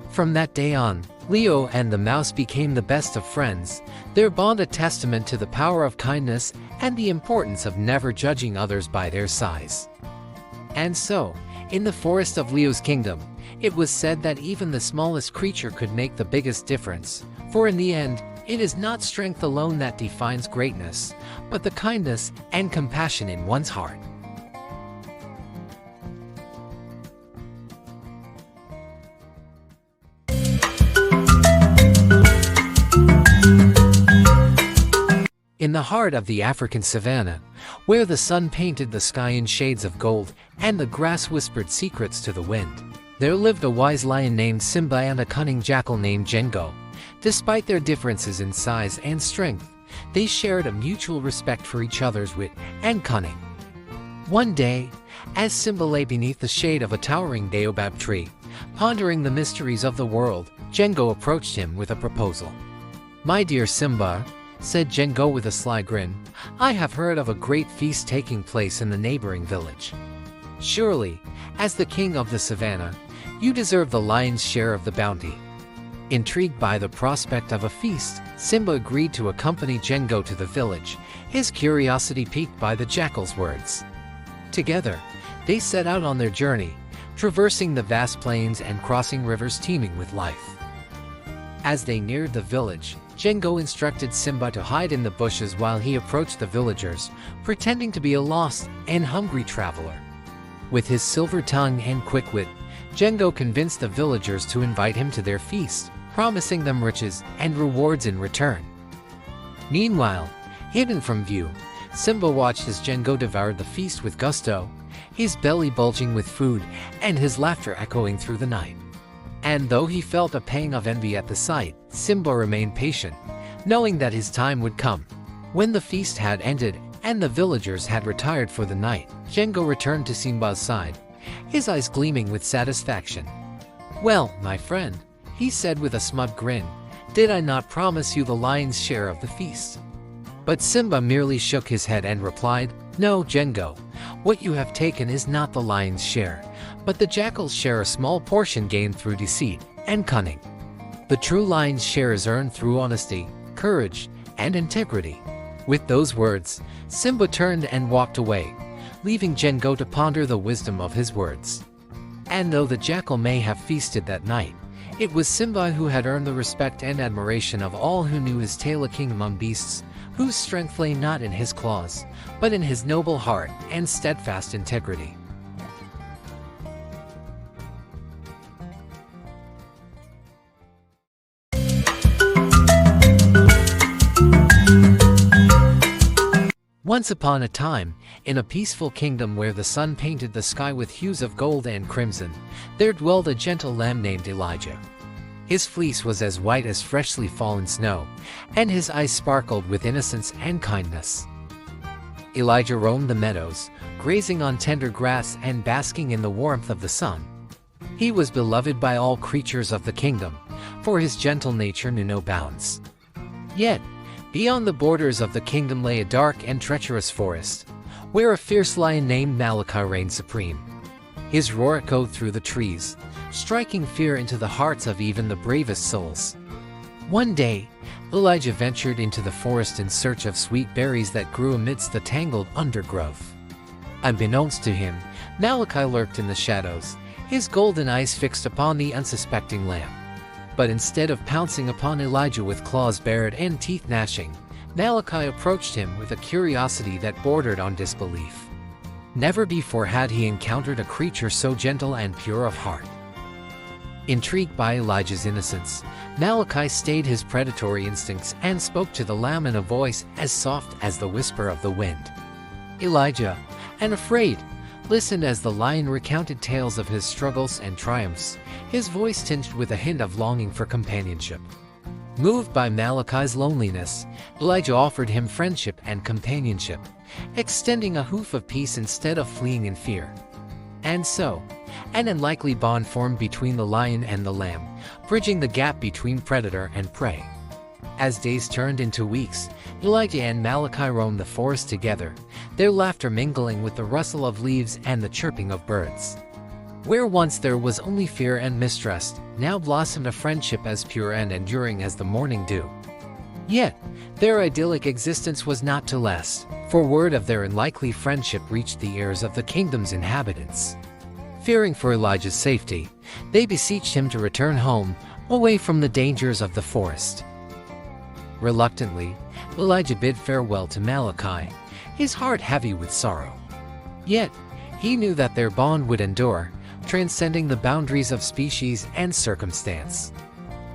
A: From that day on, Leo and the mouse became the best of friends, their bond a testament to the power of kindness and the importance of never judging others by their size. And so, in the forest of Leo's kingdom, it was said that even the smallest creature could make the biggest difference, for in the end, it is not strength alone that defines greatness, but the kindness and compassion in one's heart. In the heart of the African savanna, where the sun painted the sky in shades of gold and the grass whispered secrets to the wind, there lived a wise lion named Simba and a cunning jackal named Django. Despite their differences in size and strength, they shared a mutual respect for each other's wit and cunning. One day, as Simba lay beneath the shade of a towering baobab tree, pondering the mysteries of the world, Django approached him with a proposal. "My dear Simba," said Django with a sly grin, "I have heard of a great feast taking place in the neighboring village. Surely, as the king of the savannah, you deserve the lion's share of the bounty." Intrigued by the prospect of a feast, Simba agreed to accompany Django to the village, his curiosity piqued by the jackal's words. Together, they set out on their journey, traversing the vast plains and crossing rivers teeming with life. As they neared the village, Django instructed Simba to hide in the bushes while he approached the villagers, pretending to be a lost and hungry traveler. With his silver tongue and quick wit, Django convinced the villagers to invite him to their feast, promising them riches and rewards in return. Meanwhile, hidden from view, Simba watched as Django devoured the feast with gusto, his belly bulging with food and his laughter echoing through the night. And though he felt a pang of envy at the sight, Simba remained patient, knowing that his time would come. When the feast had ended and the villagers had retired for the night, Django returned to Simba's side, his eyes gleaming with satisfaction. "Well, my friend," he said with a smug grin, "did I not promise you the lion's share of the feast?" But Simba merely shook his head and replied, "No, Django, what you have taken is not the lion's share, but the jackal's share, a small portion gained through deceit and cunning. The true lion's share is earned through honesty, courage, and integrity." With those words, Simba turned and walked away, leaving Django to ponder the wisdom of his words. And though the jackal may have feasted that night, it was Simba who had earned the respect and admiration of all who knew his tale, a king among beasts, whose strength lay not in his claws, but in his noble heart and steadfast integrity. Once upon a time, in a peaceful kingdom where the sun painted the sky with hues of gold and crimson, there dwelled a gentle lamb named Elijah. His fleece was as white as freshly fallen snow, and his eyes sparkled with innocence and kindness. Elijah roamed the meadows, grazing on tender grass and basking in the warmth of the sun. He was beloved by all creatures of the kingdom, for his gentle nature knew no bounds. Yet, beyond the borders of the kingdom lay a dark and treacherous forest, where a fierce lion named Malachi reigned supreme. His roar echoed through the trees, striking fear into the hearts of even the bravest souls. One day, Elijah ventured into the forest in search of sweet berries that grew amidst the tangled undergrowth. Unbeknownst to him, Malachi lurked in the shadows, his golden eyes fixed upon the unsuspecting lamb. But instead of pouncing upon Elijah with claws bared and teeth gnashing, Malachi approached him with a curiosity that bordered on disbelief. Never before had he encountered a creature so gentle and pure of heart. Intrigued by Elijah's innocence, Malachi stayed his predatory instincts and spoke to the lamb in a voice as soft as the whisper of the wind. Elijah, unafraid, listened as the lion recounted tales of his struggles and triumphs, his voice tinged with a hint of longing for companionship. Moved by Malachi's loneliness, Elijah offered him friendship and companionship, extending a hoof of peace instead of fleeing in fear. And so, an unlikely bond formed between the lion and the lamb, bridging the gap between predator and prey. As days turned into weeks, Elijah and Malachi roamed the forest together, their laughter mingling with the rustle of leaves and the chirping of birds. Where once there was only fear and mistrust, now blossomed a friendship as pure and enduring as the morning dew. Yet, their idyllic existence was not to last, for word of their unlikely friendship reached the ears of the kingdom's inhabitants. Fearing for Elijah's safety, they beseeched him to return home, away from the dangers of the forest. Reluctantly, Elijah bid farewell to Malachi, his heart heavy with sorrow. Yet, he knew that their bond would endure, transcending the boundaries of species and circumstance.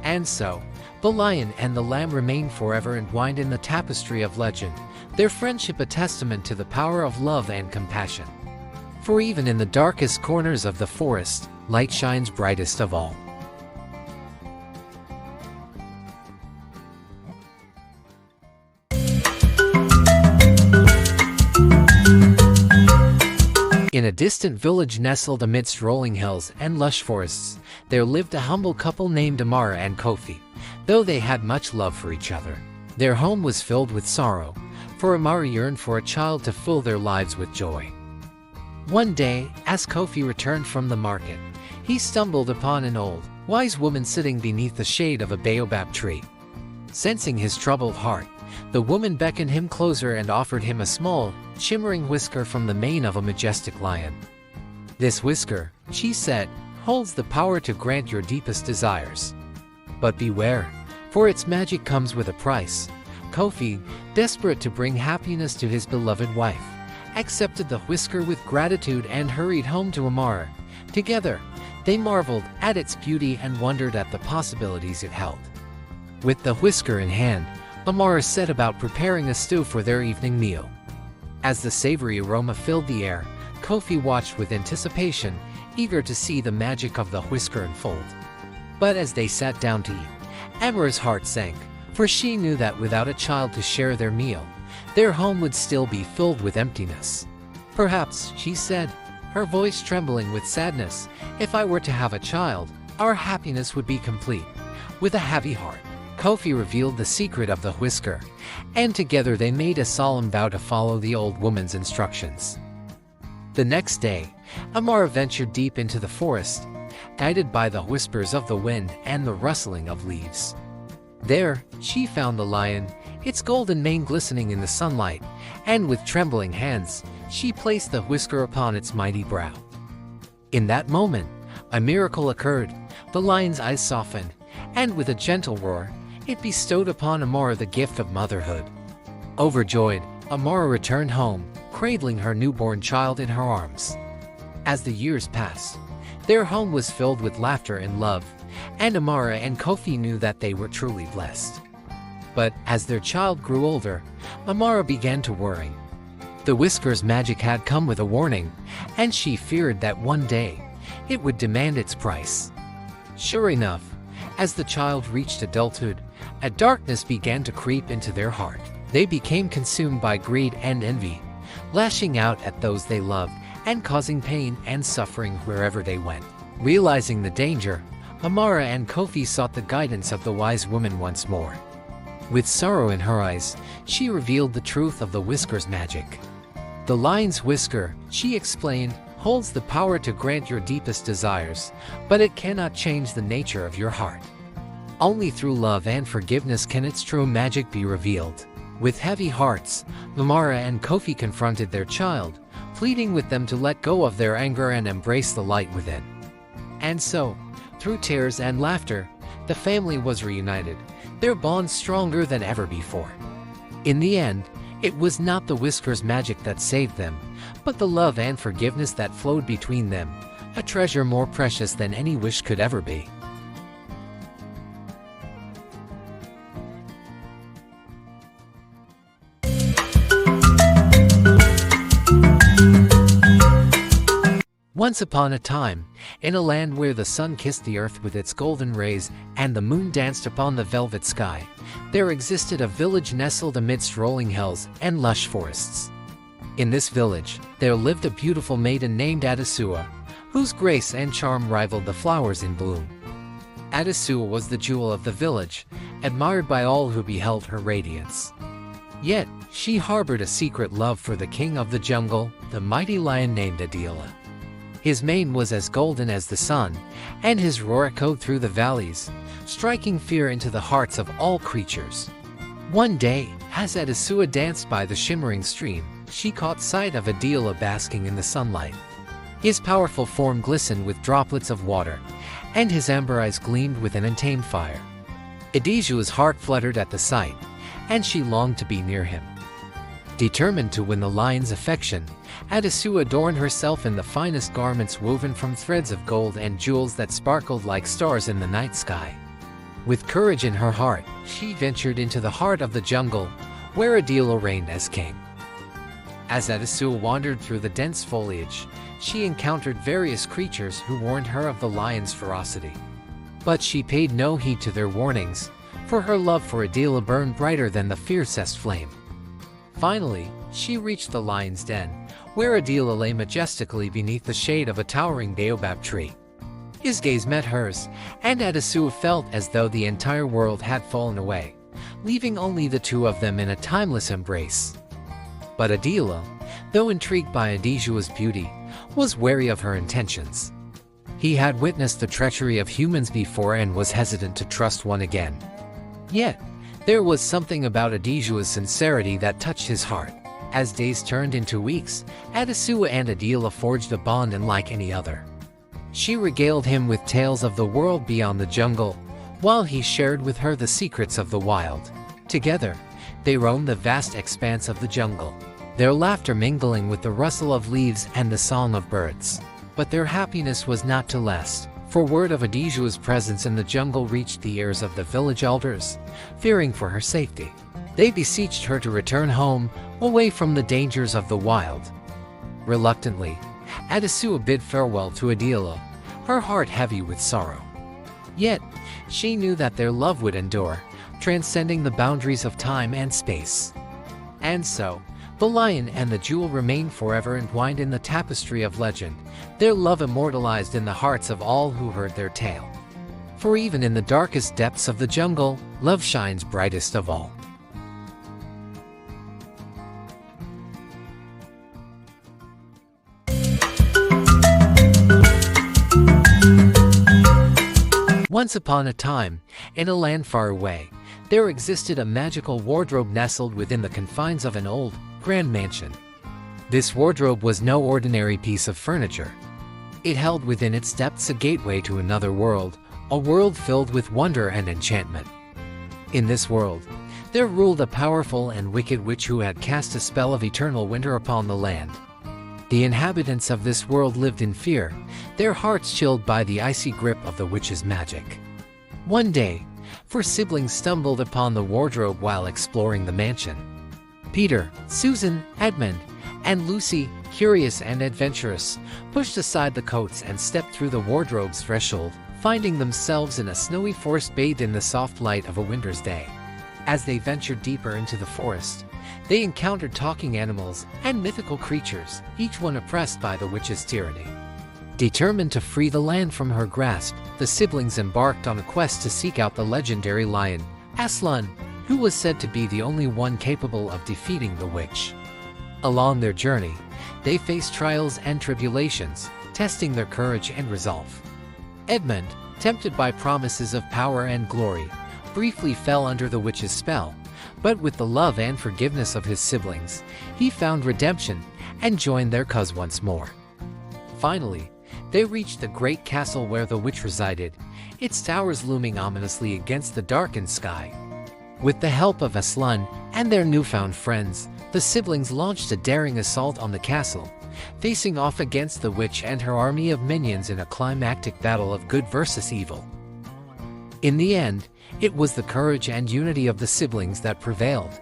A: And so, the lion and the lamb remained forever entwined in the tapestry of legend, their friendship a testament to the power of love and compassion. For even in the darkest corners of the forest, light shines brightest of all. In a distant village nestled amidst rolling hills and lush forests, there lived a humble couple named Amara and Kofi. Though they had much love for each other, their home was filled with sorrow, for Amara yearned for a child to fill their lives with joy. One day, as Kofi returned from the market, he stumbled upon an old, wise woman sitting beneath the shade of a baobab tree. Sensing his troubled heart, the woman beckoned him closer and offered him a small, shimmering whisker from the mane of a majestic lion. "This whisker," she said, "holds the power to grant your deepest desires. But beware, for its magic comes with a price." Kofi, desperate to bring happiness to his beloved wife, accepted the whisker with gratitude and hurried home to Amara. Together, they marveled at its beauty and wondered at the possibilities it held. With the whisker in hand, Amara set about preparing a stew for their evening meal. As the savory aroma filled the air, Kofi watched with anticipation, eager to see the magic of the whisker unfold. But as they sat down to eat, Amara's heart sank, for she knew that without a child to share their meal, their home would still be filled with emptiness. "Perhaps," she said, her voice trembling with sadness, "if I were to have a child, our happiness would be complete." With a heavy heart, Kofi revealed the secret of the whisker, and together they made a solemn vow to follow the old woman's instructions. The next day, Amara ventured deep into the forest, guided by the whispers of the wind and the rustling of leaves. There, she found the lion, its golden mane glistening in the sunlight, and with trembling hands, she placed the whisker upon its mighty brow. In that moment, a miracle occurred. The lion's eyes softened, and with a gentle roar, it bestowed upon Amara the gift of motherhood. Overjoyed, Amara returned home, cradling her newborn child in her arms. As the years passed, their home was filled with laughter and love, and Amara and Kofi knew that they were truly blessed. But as their child grew older, Amara began to worry. The whisker's magic had come with a warning, and she feared that one day it would demand its price. Sure enough, as the child reached adulthood, a darkness began to creep into their heart. They became consumed by greed and envy, lashing out at those they loved and causing pain and suffering wherever they went. Realizing the danger, Amara and Kofi sought the guidance of the wise woman once more. With sorrow in her eyes, she revealed the truth of the whisker's magic. The lion's whisker, she explained, holds the power to grant your deepest desires, but it cannot change the nature of your heart. Only through love and forgiveness can its true magic be revealed. With heavy hearts, Amara and Kofi confronted their child, pleading with them to let go of their anger and embrace the light within. And so, through tears and laughter, the family was reunited, their bond stronger than ever before. In the end, it was not the whisker's magic that saved them, but the love and forgiveness that flowed between them, a treasure more precious than any wish could ever be. Once upon a time, in a land where the sun kissed the earth with its golden rays and the moon danced upon the velvet sky, there existed a village nestled amidst rolling hills and lush forests. In this village, there lived a beautiful maiden named Adesua, whose grace and charm rivaled the flowers in bloom. Adesua was the jewel of the village, admired by all who beheld her radiance. Yet, she harbored a secret love for the king of the jungle, the mighty lion named Adila. His mane was as golden as the sun, and his roar echoed through the valleys, striking fear into the hearts of all creatures. One day, as Adesua danced by the shimmering stream, she caught sight of Adila basking in the sunlight. His powerful form glistened with droplets of water, and his amber eyes gleamed with an untamed fire. Adesua's heart fluttered at the sight, and she longed to be near him. Determined to win the lion's affection, Adesua adorned herself in the finest garments woven from threads of gold and jewels that sparkled like stars in the night sky. With courage in her heart, she ventured into the heart of the jungle, where Adila reigned as king. As Adesua wandered through the dense foliage, she encountered various creatures who warned her of the lion's ferocity. But she paid no heed to their warnings, for her love for Adila burned brighter than the fiercest flame. Finally, she reached the lion's den, where Adila lay majestically beneath the shade of a towering baobab tree. His gaze met hers, and Adesua felt as though the entire world had fallen away, leaving only the two of them in a timeless embrace. But Adila, though intrigued by Adesua's beauty, was wary of her intentions. He had witnessed the treachery of humans before and was hesitant to trust one again. Yet, there was something about Adesua's sincerity that touched his heart. As days turned into weeks, Adesua and Adila forged a bond unlike any other. She regaled him with tales of the world beyond the jungle, while he shared with her the secrets of the wild. Together, they roamed the vast expanse of the jungle, their laughter mingling with the rustle of leaves and the song of birds. But their happiness was not to last, for word of Adesua's presence in the jungle reached the ears of the village elders, fearing for her safety. They beseeched her to return home, away from the dangers of the wild. Reluctantly, Adesua bid farewell to Adila, her heart heavy with sorrow. Yet, she knew that their love would endure, transcending the boundaries of time and space. And so, the lion and the jewel remained forever entwined in the tapestry of legend, their love immortalized in the hearts of all who heard their tale. For even in the darkest depths of the jungle, love shines brightest of all. Once upon a time, in a land far away, there existed a magical wardrobe nestled within the confines of an old, grand mansion. This wardrobe was no ordinary piece of furniture. It held within its depths a gateway to another world, a world filled with wonder and enchantment. In this world, there ruled a powerful and wicked witch who had cast a spell of eternal winter upon the land. The inhabitants of this world lived in fear, their hearts chilled by the icy grip of the witch's magic. One day, four siblings stumbled upon the wardrobe while exploring the mansion. Peter, Susan, Edmund, and Lucy, curious and adventurous, pushed aside the coats and stepped through the wardrobe's threshold, finding themselves in a snowy forest bathed in the soft light of a winter's day. As they ventured deeper into the forest, they encountered talking animals and mythical creatures, each one oppressed by the witch's tyranny. Determined to free the land from her grasp, the siblings embarked on a quest to seek out the legendary lion, Aslan, who was said to be the only one capable of defeating the witch. Along their journey, they faced trials and tribulations, testing their courage and resolve. Edmund, tempted by promises of power and glory, briefly fell under the witch's spell, but with the love and forgiveness of his siblings, he found redemption and joined their cause once more. Finally, they reached the great castle where the witch resided, its towers looming ominously against the darkened sky. With the help of Aslan and their newfound friends, the siblings launched a daring assault on the castle, facing off against the witch and her army of minions in a climactic battle of good versus evil. In the end, it was the courage and unity of the siblings that prevailed.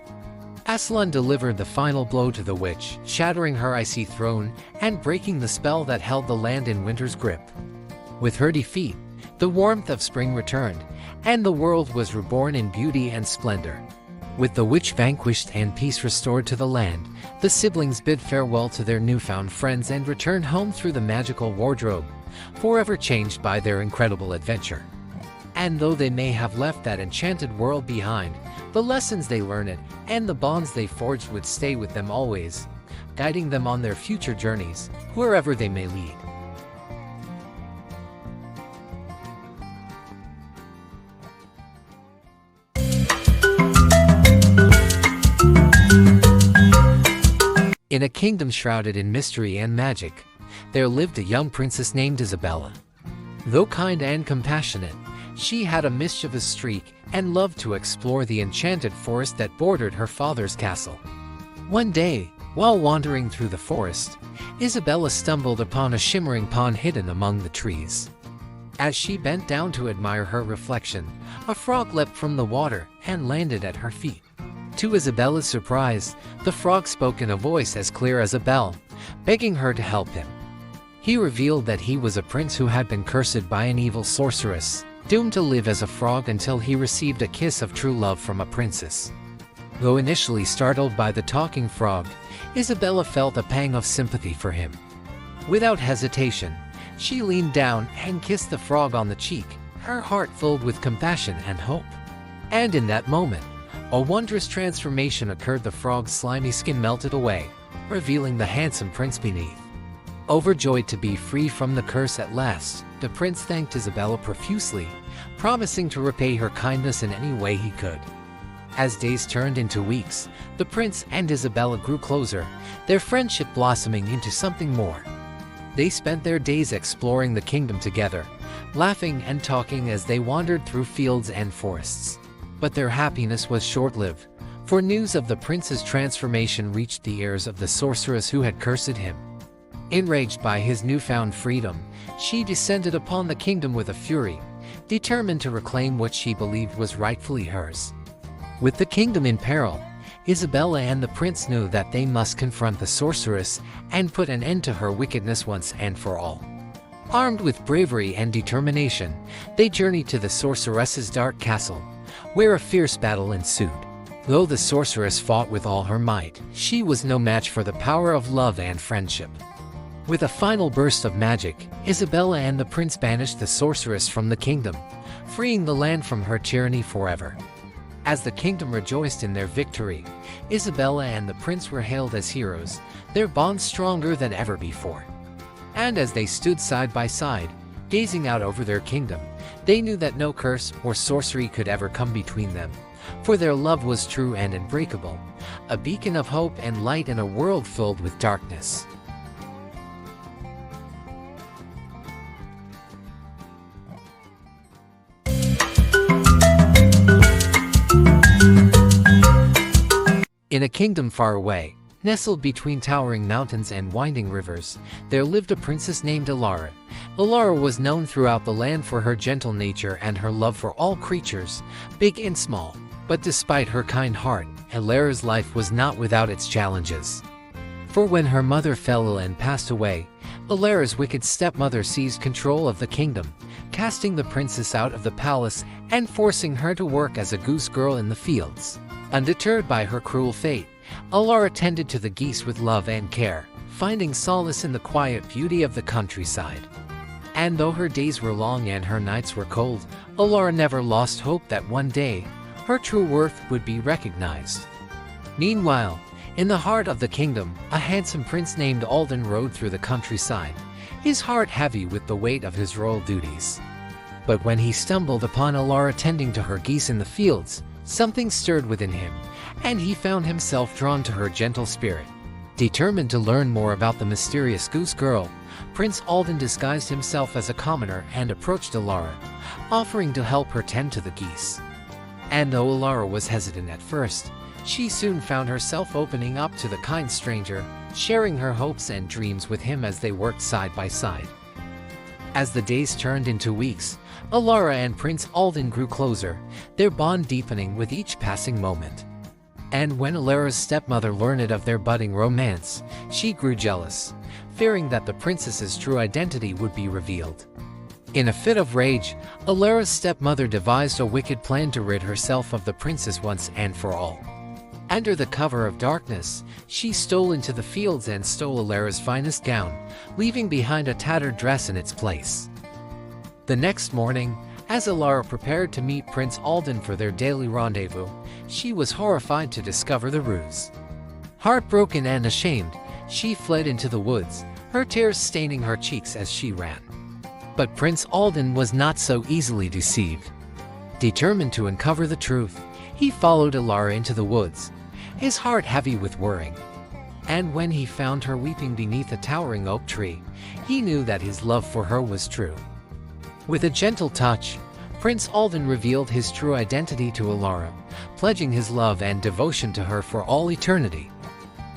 A: Aslan delivered the final blow to the witch, shattering her icy throne and breaking the spell that held the land in winter's grip. With her defeat, the warmth of spring returned, and the world was reborn in beauty and splendor. With the witch vanquished and peace restored to the land, the siblings bid farewell to their newfound friends and returned home through the magical wardrobe, forever changed by their incredible adventure. And though they may have left that enchanted world behind, the lessons they learned and the bonds they forged would stay with them always, guiding them on their future journeys, wherever they may lead. In a kingdom shrouded in mystery and magic, there lived a young princess named Isabella. Though kind and compassionate, she had a mischievous streak and loved to explore the enchanted forest that bordered her father's castle. One day, while wandering through the forest, Isabella stumbled upon a shimmering pond hidden among the trees. As she bent down to admire her reflection, a frog leapt from the water and landed at her feet. To Isabella's surprise, the frog spoke in a voice as clear as a bell, begging her to help him. He revealed that he was a prince who had been cursed by an evil sorceress, doomed to live as a frog until he received a kiss of true love from a princess. Though initially startled by the talking frog, Isabella felt a pang of sympathy for him. Without hesitation, she leaned down and kissed the frog on the cheek, her heart filled with compassion and hope. And in that moment, a wondrous transformation occurred. The frog's slimy skin melted away, revealing the handsome prince beneath. Overjoyed to be free from the curse at last, the prince thanked Isabella profusely, promising to repay her kindness in any way he could. As days turned into weeks, the prince and Isabella grew closer, their friendship blossoming into something more. They spent their days exploring the kingdom together, laughing and talking as they wandered through fields and forests. But their happiness was short-lived, for news of the prince's transformation reached the ears of the sorceress who had cursed him. Enraged by his newfound freedom, she descended upon the kingdom with a fury, determined to reclaim what she believed was rightfully hers. With the kingdom in peril, Isabella and the prince knew that they must confront the sorceress and put an end to her wickedness once and for all. Armed with bravery and determination, they journeyed to the sorceress's dark castle, where a fierce battle ensued. Though the sorceress fought with all her might, she was no match for the power of love and friendship. With a final burst of magic, Isabella and the prince banished the sorceress from the kingdom, freeing the land from her tyranny forever. As the kingdom rejoiced in their victory, Isabella and the prince were hailed as heroes, their bond stronger than ever before. And as they stood side by side, gazing out over their kingdom, they knew that no curse or sorcery could ever come between them, for their love was true and unbreakable, a beacon of hope and light in a world filled with darkness. In a kingdom far away, nestled between towering mountains and winding rivers, there lived a princess named Elara. Elara was known throughout the land for her gentle nature and her love for all creatures, big and small. But despite her kind heart, Elara's life was not without its challenges. For when her mother fell ill and passed away, Alara's wicked stepmother seized control of the kingdom, casting the princess out of the palace and forcing her to work as a goose girl in the fields. Undeterred by her cruel fate, Alara tended to the geese with love and care, finding solace in the quiet beauty of the countryside. And though her days were long and her nights were cold, Alara never lost hope that one day, her true worth would be recognized. Meanwhile, in the heart of the kingdom, a handsome prince named Alden rode through the countryside, his heart heavy with the weight of his royal duties. But when he stumbled upon Alara tending to her geese in the fields, something stirred within him, and he found himself drawn to her gentle spirit. Determined to learn more about the mysterious goose girl, Prince Alden disguised himself as a commoner and approached Alara, offering to help her tend to the geese. And though Alara was hesitant at first, she soon found herself opening up to the kind stranger, sharing her hopes and dreams with him as they worked side by side. As the days turned into weeks, Alara and Prince Alden grew closer, their bond deepening with each passing moment. And when Alara's stepmother learned of their budding romance, she grew jealous, fearing that the princess's true identity would be revealed. In a fit of rage, Alara's stepmother devised a wicked plan to rid herself of the princess once and for all. Under the cover of darkness, she stole into the fields and stole Alara's finest gown, leaving behind a tattered dress in its place. The next morning, as Alara prepared to meet Prince Alden for their daily rendezvous, she was horrified to discover the ruse. Heartbroken and ashamed, she fled into the woods, her tears staining her cheeks as she ran. But Prince Alden was not so easily deceived. Determined to uncover the truth, he followed Alara into the woods, his heart heavy with worrying. And when he found her weeping beneath a towering oak tree, he knew that his love for her was true. With a gentle touch, Prince Alden revealed his true identity to Alara, pledging his love and devotion to her for all eternity.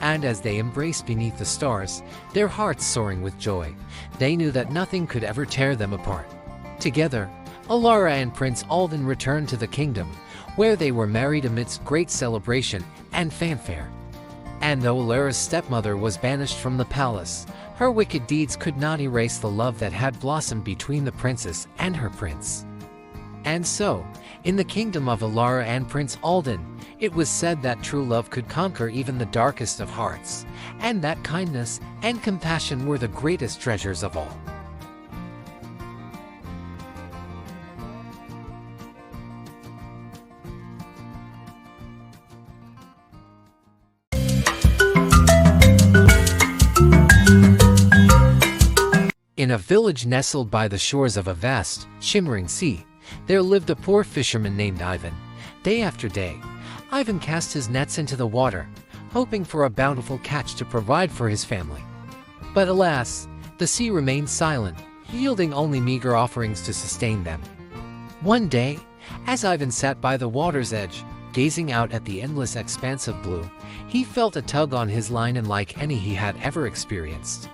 A: And as they embraced beneath the stars, their hearts soaring with joy, they knew that nothing could ever tear them apart. Together, Alara and Prince Alden returned to the kingdom, where they were married amidst great celebration and fanfare. And though Alara's stepmother was banished from the palace, her wicked deeds could not erase the love that had blossomed between the princess and her prince. And so, in the kingdom of Alara and Prince Alden, it was said that true love could conquer even the darkest of hearts, and that kindness and compassion were the greatest treasures of all. In a village nestled by the shores of a vast, shimmering sea, there lived a poor fisherman named Ivan. Day after day, Ivan cast his nets into the water, hoping for a bountiful catch to provide for his family. But alas, the sea remained silent, yielding only meager offerings to sustain them. One day, as Ivan sat by the water's edge, gazing out at the endless expanse of blue, he felt a tug on his line unlike any he had ever experienced.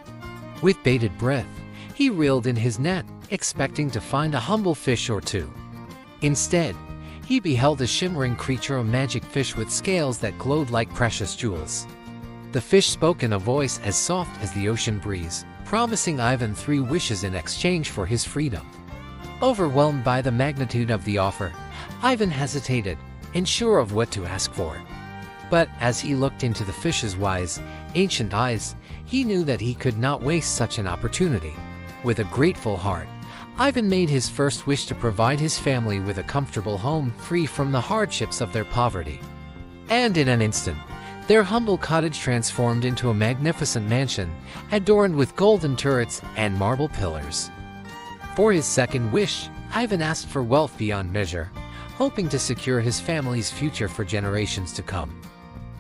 A: With bated breath, he reeled in his net, expecting to find a humble fish or two. Instead, he beheld a shimmering creature, a magic fish with scales that glowed like precious jewels. The fish spoke in a voice as soft as the ocean breeze, promising Ivan 3 wishes in exchange for his freedom. Overwhelmed by the magnitude of the offer, Ivan hesitated, unsure of what to ask for. But as he looked into the fish's wise, ancient eyes, he knew that he could not waste such an opportunity. With a grateful heart, Ivan made his first wish to provide his family with a comfortable home free from the hardships of their poverty. And in an instant, their humble cottage transformed into a magnificent mansion, adorned with golden turrets and marble pillars. For his second wish, Ivan asked for wealth beyond measure, hoping to secure his family's future for generations to come.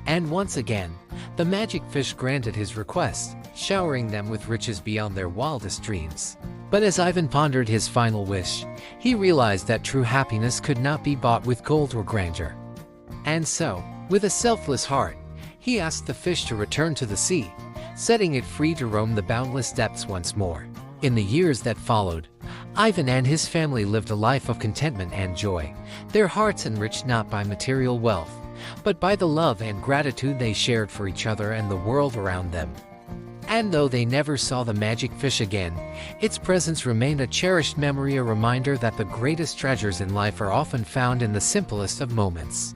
A: And once again, the magic fish granted his request, showering them with riches beyond their wildest dreams. But as Ivan pondered his final wish, he realized that true happiness could not be bought with gold or grandeur. And so, with a selfless heart, he asked the fish to return to the sea, setting it free to roam the boundless depths once more. In the years that followed, Ivan and his family lived a life of contentment and joy, their hearts enriched not by material wealth, but by the love and gratitude they shared for each other and the world around them. And though they never saw the magic fish again, its presence remained a cherished memory, a reminder that the greatest treasures in life are often found in the simplest of moments.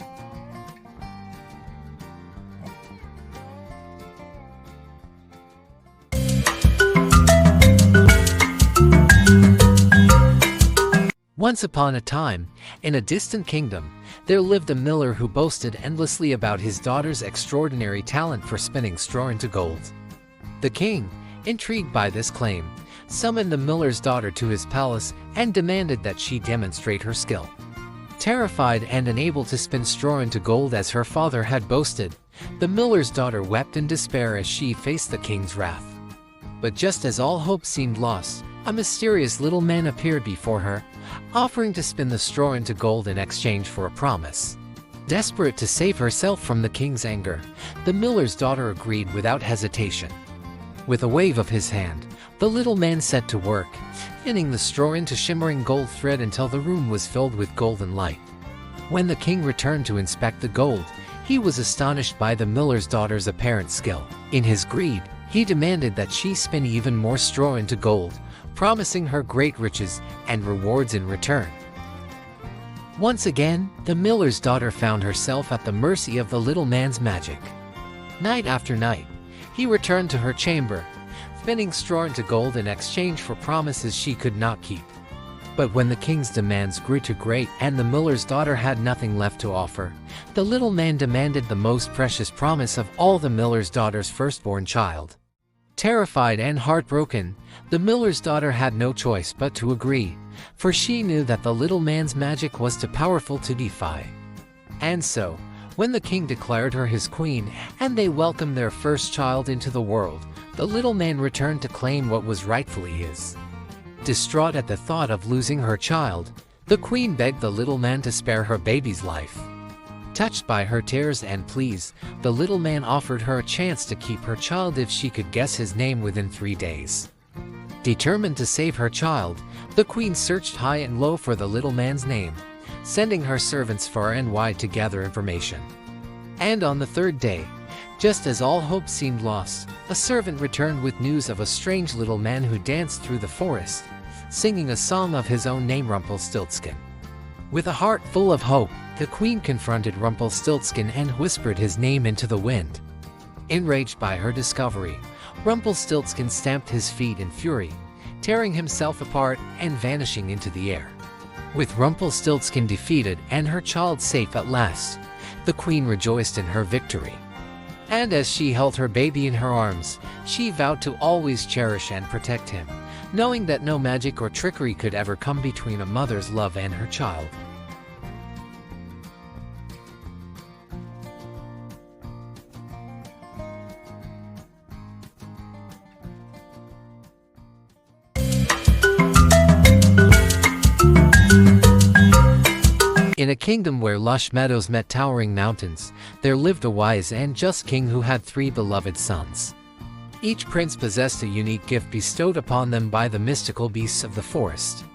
A: Once upon a time, in a distant kingdom, there lived a miller who boasted endlessly about his daughter's extraordinary talent for spinning straw into gold. The king, intrigued by this claim, summoned the miller's daughter to his palace and demanded that she demonstrate her skill. Terrified and unable to spin straw into gold as her father had boasted, the miller's daughter wept in despair as she faced the king's wrath. But just as all hope seemed lost, a mysterious little man appeared before her, offering to spin the straw into gold in exchange for a promise. Desperate to save herself from the king's anger, the miller's daughter agreed without hesitation. With a wave of his hand, the little man set to work, spinning the straw into shimmering gold thread until the room was filled with golden light. When the king returned to inspect the gold, he was astonished by the miller's daughter's apparent skill. In his greed, he demanded that she spin even more straw into gold, promising her great riches and rewards in return. Once again, the miller's daughter found herself at the mercy of the little man's magic. Night after night, he returned to her chamber, spinning straw into gold in exchange for promises she could not keep. But when the king's demands grew too great and the miller's daughter had nothing left to offer, the little man demanded the most precious promise of all, the miller's daughter's firstborn child. Terrified and heartbroken, the miller's daughter had no choice but to agree, for she knew that the little man's magic was too powerful to defy. And so, when the king declared her his queen and they welcomed their first child into the world, the little man returned to claim what was rightfully his. Distraught at the thought of losing her child, the queen begged the little man to spare her baby's life. Touched by her tears and pleas, the little man offered her a chance to keep her child if she could guess his name within 3 days. Determined to save her child, the queen searched high and low for the little man's name, sending her servants far and wide to gather information. And on the 3rd day, just as all hope seemed lost, a servant returned with news of a strange little man who danced through the forest, singing a song of his own name, Rumpelstiltskin. With a heart full of hope, the queen confronted Rumpelstiltskin and whispered his name into the wind. Enraged by her discovery, Rumpelstiltskin stamped his feet in fury, tearing himself apart and vanishing into the air. With Rumpelstiltskin defeated and her child safe at last, the queen rejoiced in her victory. And as she held her baby in her arms, she vowed to always cherish and protect him, knowing that no magic or trickery could ever come between a mother's love and her child. In a kingdom where lush meadows met towering mountains, there lived a wise and just king who had 3 beloved sons. Each prince possessed a unique gift bestowed upon them by the mystical beasts of the forest.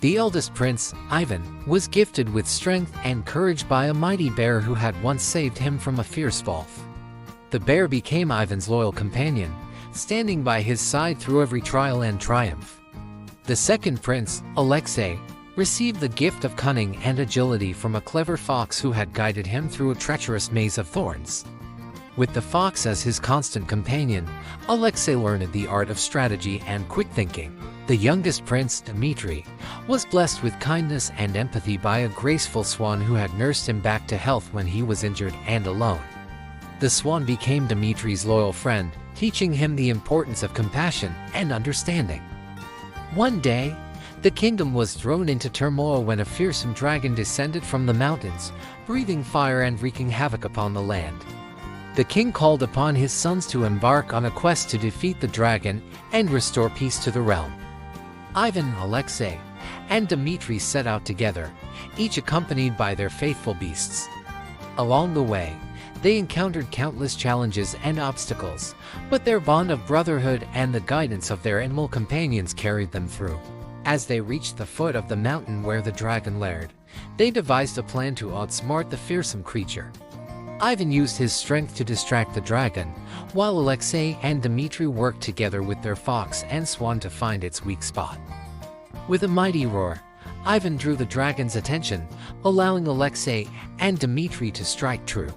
A: The eldest prince, Ivan, was gifted with strength and courage by a mighty bear who had once saved him from a fierce wolf. The bear became Ivan's loyal companion, standing by his side through every trial and triumph. The second prince, Alexei, received the gift of cunning and agility from a clever fox who had guided him through a treacherous maze of thorns. With the fox as his constant companion, Alexei learned the art of strategy and quick thinking. The youngest prince, Dmitri, was blessed with kindness and empathy by a graceful swan who had nursed him back to health when he was injured and alone. The swan became Dmitri's loyal friend, teaching him the importance of compassion and understanding. One day, the kingdom was thrown into turmoil when a fearsome dragon descended from the mountains, breathing fire and wreaking havoc upon the land. The king called upon his sons to embark on a quest to defeat the dragon and restore peace to the realm. Ivan, Alexei, and Dmitri set out together, each accompanied by their faithful beasts. Along the way, they encountered countless challenges and obstacles, but their bond of brotherhood and the guidance of their animal companions carried them through. As they reached the foot of the mountain where the dragon laired, they devised a plan to outsmart the fearsome creature. Ivan used his strength to distract the dragon, while Alexei and Dmitri worked together with their fox and swan to find its weak spot. With a mighty roar, Ivan drew the dragon's attention, allowing Alexei and Dmitri to strike true.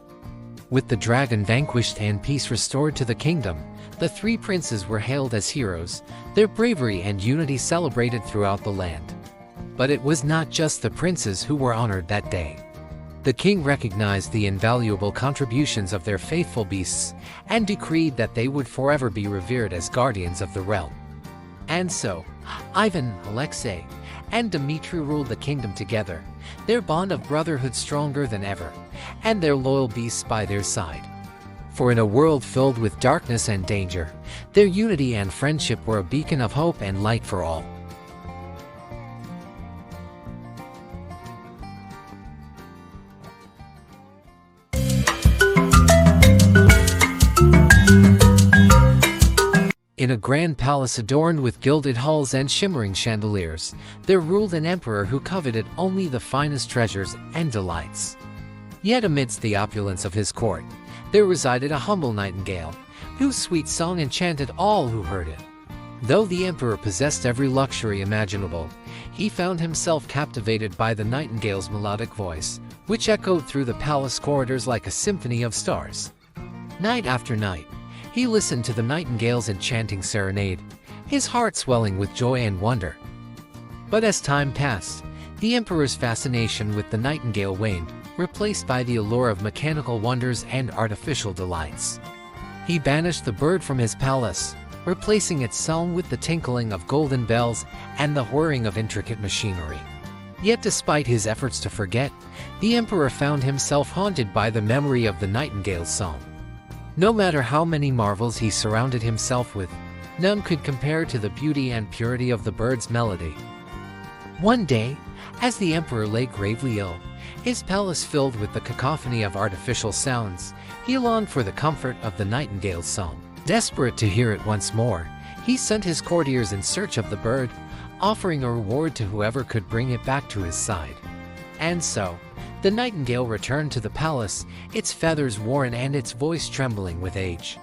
A: With the dragon vanquished and peace restored to the kingdom, the three princes were hailed as heroes, their bravery and unity celebrated throughout the land. But it was not just the princes who were honored that day. The king recognized the invaluable contributions of their faithful beasts and decreed that they would forever be revered as guardians of the realm. And so, Ivan, Alexei, and Dmitri ruled the kingdom together, their bond of brotherhood stronger than ever, and their loyal beasts by their side. For in a world filled with darkness and danger, their unity and friendship were a beacon of hope and light for all. In a grand palace adorned with gilded halls and shimmering chandeliers, there ruled an emperor who coveted only the finest treasures and delights. Yet amidst the opulence of his court, there resided a humble nightingale, whose sweet song enchanted all who heard it. Though the emperor possessed every luxury imaginable, he found himself captivated by the nightingale's melodic voice, which echoed through the palace corridors like a symphony of stars. Night after night, he listened to the nightingale's enchanting serenade, his heart swelling with joy and wonder. But as time passed, the emperor's fascination with the nightingale waned, replaced by the allure of mechanical wonders and artificial delights. He banished the bird from his palace, replacing its song with the tinkling of golden bells and the whirring of intricate machinery. Yet despite his efforts to forget, the emperor found himself haunted by the memory of the nightingale's song. No matter how many marvels he surrounded himself with, none could compare to the beauty and purity of the bird's melody. One day, as the emperor lay gravely ill, his palace filled with the cacophony of artificial sounds, he longed for the comfort of the nightingale's song. Desperate to hear it once more, he sent his courtiers in search of the bird, offering a reward to whoever could bring it back to his side. And so, the nightingale returned to the palace, its feathers worn and its voice trembling with age.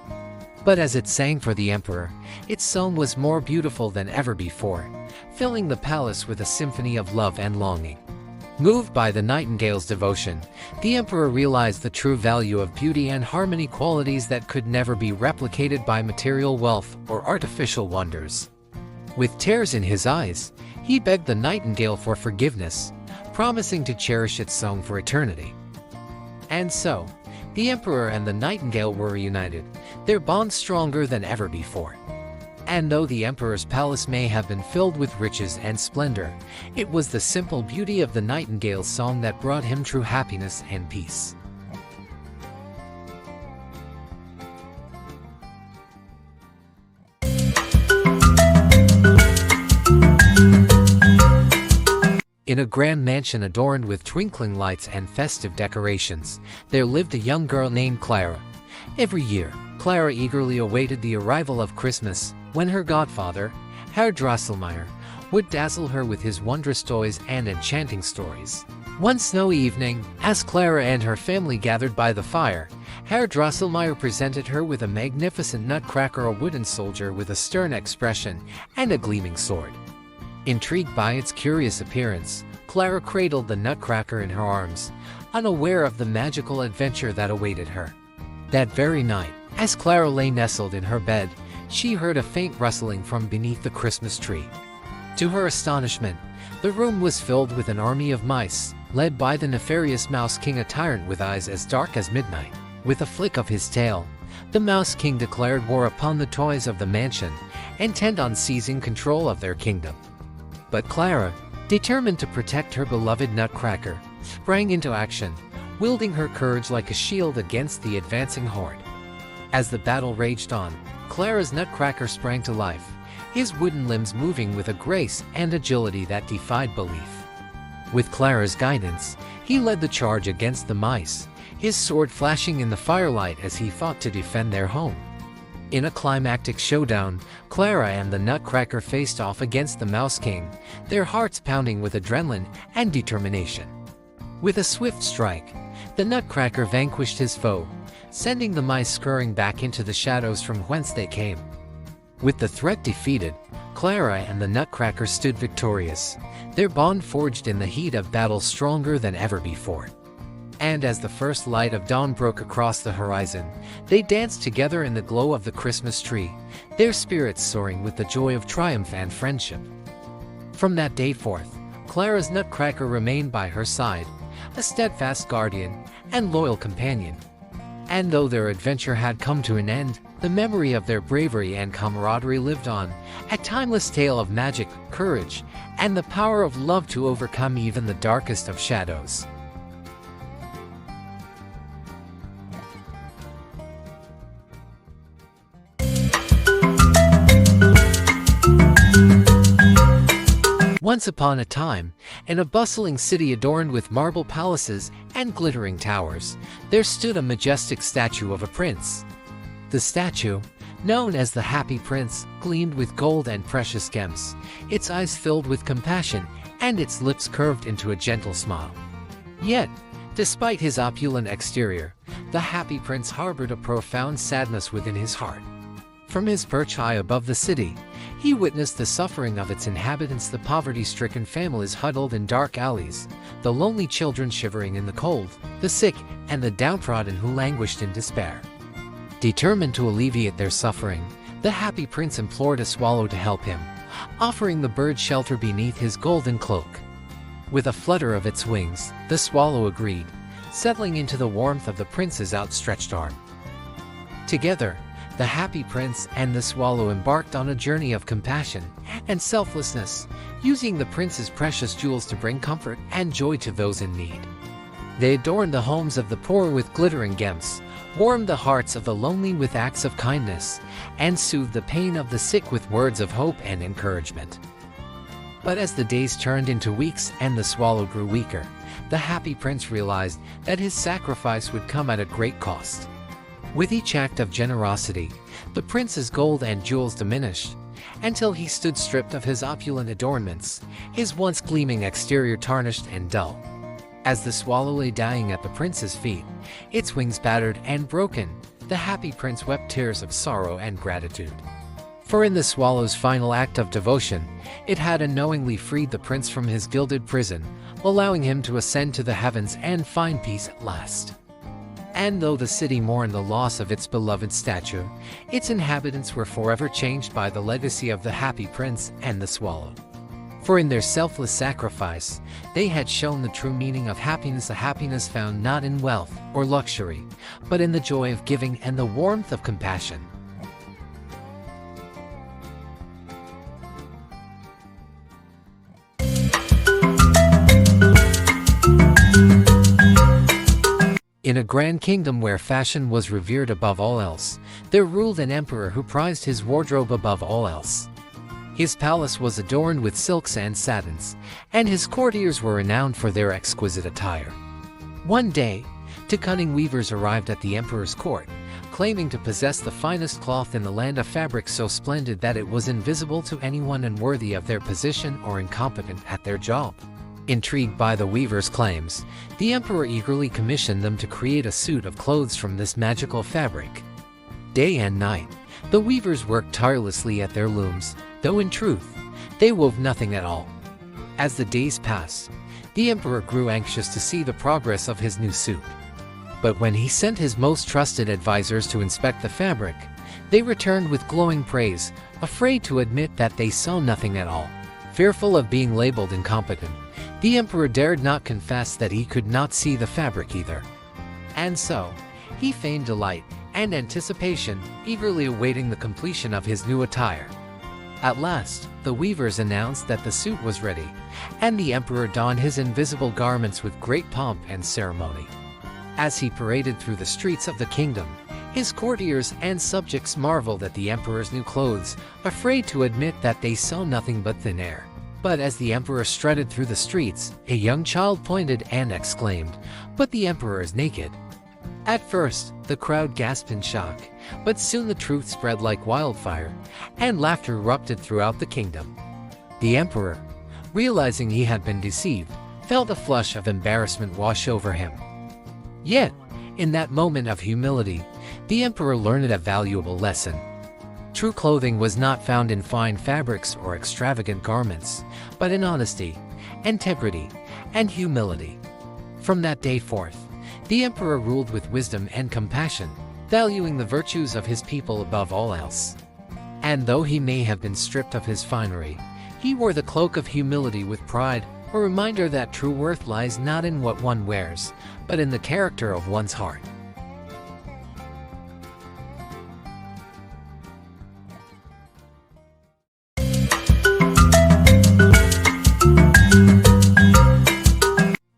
A: But as it sang for the emperor, its song was more beautiful than ever before, filling the palace with a symphony of love and longing. Moved by the nightingale's devotion, the emperor realized the true value of beauty and harmony, qualities that could never be replicated by material wealth or artificial wonders. With tears in his eyes, he begged the nightingale for forgiveness, promising to cherish its song for eternity. And so, the emperor and the nightingale were reunited, their bond stronger than ever before. And though the emperor's palace may have been filled with riches and splendor, it was the simple beauty of the nightingale's song that brought him true happiness and peace. In a grand mansion adorned with twinkling lights and festive decorations, there lived a young girl named Clara. Every year, Clara eagerly awaited the arrival of Christmas, when her godfather, Herr Drosselmeyer, would dazzle her with his wondrous toys and enchanting stories. One snowy evening, as Clara and her family gathered by the fire, Herr Drosselmeyer presented her with a magnificent nutcracker, a wooden soldier with a stern expression and a gleaming sword. Intrigued by its curious appearance, Clara cradled the nutcracker in her arms, unaware of the magical adventure that awaited her. That very night, as Clara lay nestled in her bed, she heard a faint rustling from beneath the Christmas tree. To her astonishment, the room was filled with an army of mice, led by the nefarious Mouse King, a tyrant with eyes as dark as midnight. With a flick of his tail, the Mouse King declared war upon the toys of the mansion, intent on seizing control of their kingdom. But Clara, determined to protect her beloved nutcracker, sprang into action, wielding her courage like a shield against the advancing horde. As the battle raged on, Clara's nutcracker sprang to life, his wooden limbs moving with a grace and agility that defied belief. With Clara's guidance, he led the charge against the mice, his sword flashing in the firelight as he fought to defend their home. In a climactic showdown, Clara and the Nutcracker faced off against the Mouse King, their hearts pounding with adrenaline and determination. With a swift strike, the Nutcracker vanquished his foe, sending the mice scurrying back into the shadows from whence they came. With the threat defeated, Clara and the Nutcracker stood victorious, their bond forged in the heat of battle stronger than ever before. And as the first light of dawn broke across the horizon, they danced together in the glow of the Christmas tree, their spirits soaring with the joy of triumph and friendship. From that day forth, Clara's Nutcracker remained by her side, a steadfast guardian and loyal companion. And though their adventure had come to an end, the memory of their bravery and camaraderie lived on, a timeless tale of magic, courage, and the power of love to overcome even the darkest of shadows. Once upon a time, in a bustling city adorned with marble palaces and glittering towers, there stood a majestic statue of a prince. The statue, known as the Happy Prince, gleamed with gold and precious gems, its eyes filled with compassion and its lips curved into a gentle smile. Yet, despite his opulent exterior, the Happy Prince harbored a profound sadness within his heart. From his perch high above the city, he witnessed the suffering of its inhabitants, the poverty-stricken families huddled in dark alleys, the lonely children shivering in the cold, the sick and the downtrodden who languished in despair. Determined to alleviate their suffering, the Happy Prince implored a swallow to help him, offering the bird shelter beneath his golden cloak. With a flutter of its wings, the swallow agreed, settling into the warmth of the prince's outstretched arm. Together, the Happy Prince and the swallow embarked on a journey of compassion and selflessness, using the prince's precious jewels to bring comfort and joy to those in need. They adorned the homes of the poor with glittering gems, warmed the hearts of the lonely with acts of kindness, and soothed the pain of the sick with words of hope and encouragement. But as the days turned into weeks and the swallow grew weaker, the Happy Prince realized that his sacrifice would come at a great cost. With each act of generosity, the prince's gold and jewels diminished, until he stood stripped of his opulent adornments, his once gleaming exterior tarnished and dull. As the swallow lay dying at the prince's feet, its wings battered and broken, the Happy Prince wept tears of sorrow and gratitude. For in the swallow's final act of devotion, it had unknowingly freed the prince from his gilded prison, allowing him to ascend to the heavens and find peace at last. And though the city mourned the loss of its beloved statue, its inhabitants were forever changed by the legacy of the Happy Prince and the swallow. For in their selfless sacrifice, they had shown the true meaning of happiness, a happiness found not in wealth or luxury, but in the joy of giving and the warmth of compassion. In a grand kingdom where fashion was revered above all else, there ruled an emperor who prized his wardrobe above all else. His palace was adorned with silks and satins, and his courtiers were renowned for their exquisite attire. One day, two cunning weavers arrived at the emperor's court, claiming to possess the finest cloth in the land, a fabric so splendid that it was invisible to anyone unworthy of their position or incompetent at their job. Intrigued by the weavers' claims, the emperor eagerly commissioned them to create a suit of clothes from this magical fabric. Day and night, the weavers worked tirelessly at their looms, though in truth, they wove nothing at all. As the days passed, the emperor grew anxious to see the progress of his new suit. But when he sent his most trusted advisors to inspect the fabric, they returned with glowing praise, afraid to admit that they saw nothing at all. Fearful of being labeled incompetent, the emperor dared not confess that he could not see the fabric either. And so, he feigned delight and anticipation, eagerly awaiting the completion of his new attire. At last, the weavers announced that the suit was ready, and the emperor donned his invisible garments with great pomp and ceremony. As he paraded through the streets of the kingdom, his courtiers and subjects marveled at the emperor's new clothes, afraid to admit that they saw nothing but thin air. But as the emperor strutted through the streets, a young child pointed and exclaimed, "But the emperor is naked." At first, the crowd gasped in shock, but soon the truth spread like wildfire, and laughter erupted throughout the kingdom. The emperor, realizing he had been deceived, felt a flush of embarrassment wash over him. Yet, in that moment of humility, the emperor learned a valuable lesson. True clothing was not found in fine fabrics or extravagant garments, but in honesty, integrity, and humility. From that day forth, the emperor ruled with wisdom and compassion, valuing the virtues of his people above all else. And though he may have been stripped of his finery, he wore the cloak of humility with pride, a reminder that true worth lies not in what one wears, but in the character of one's heart.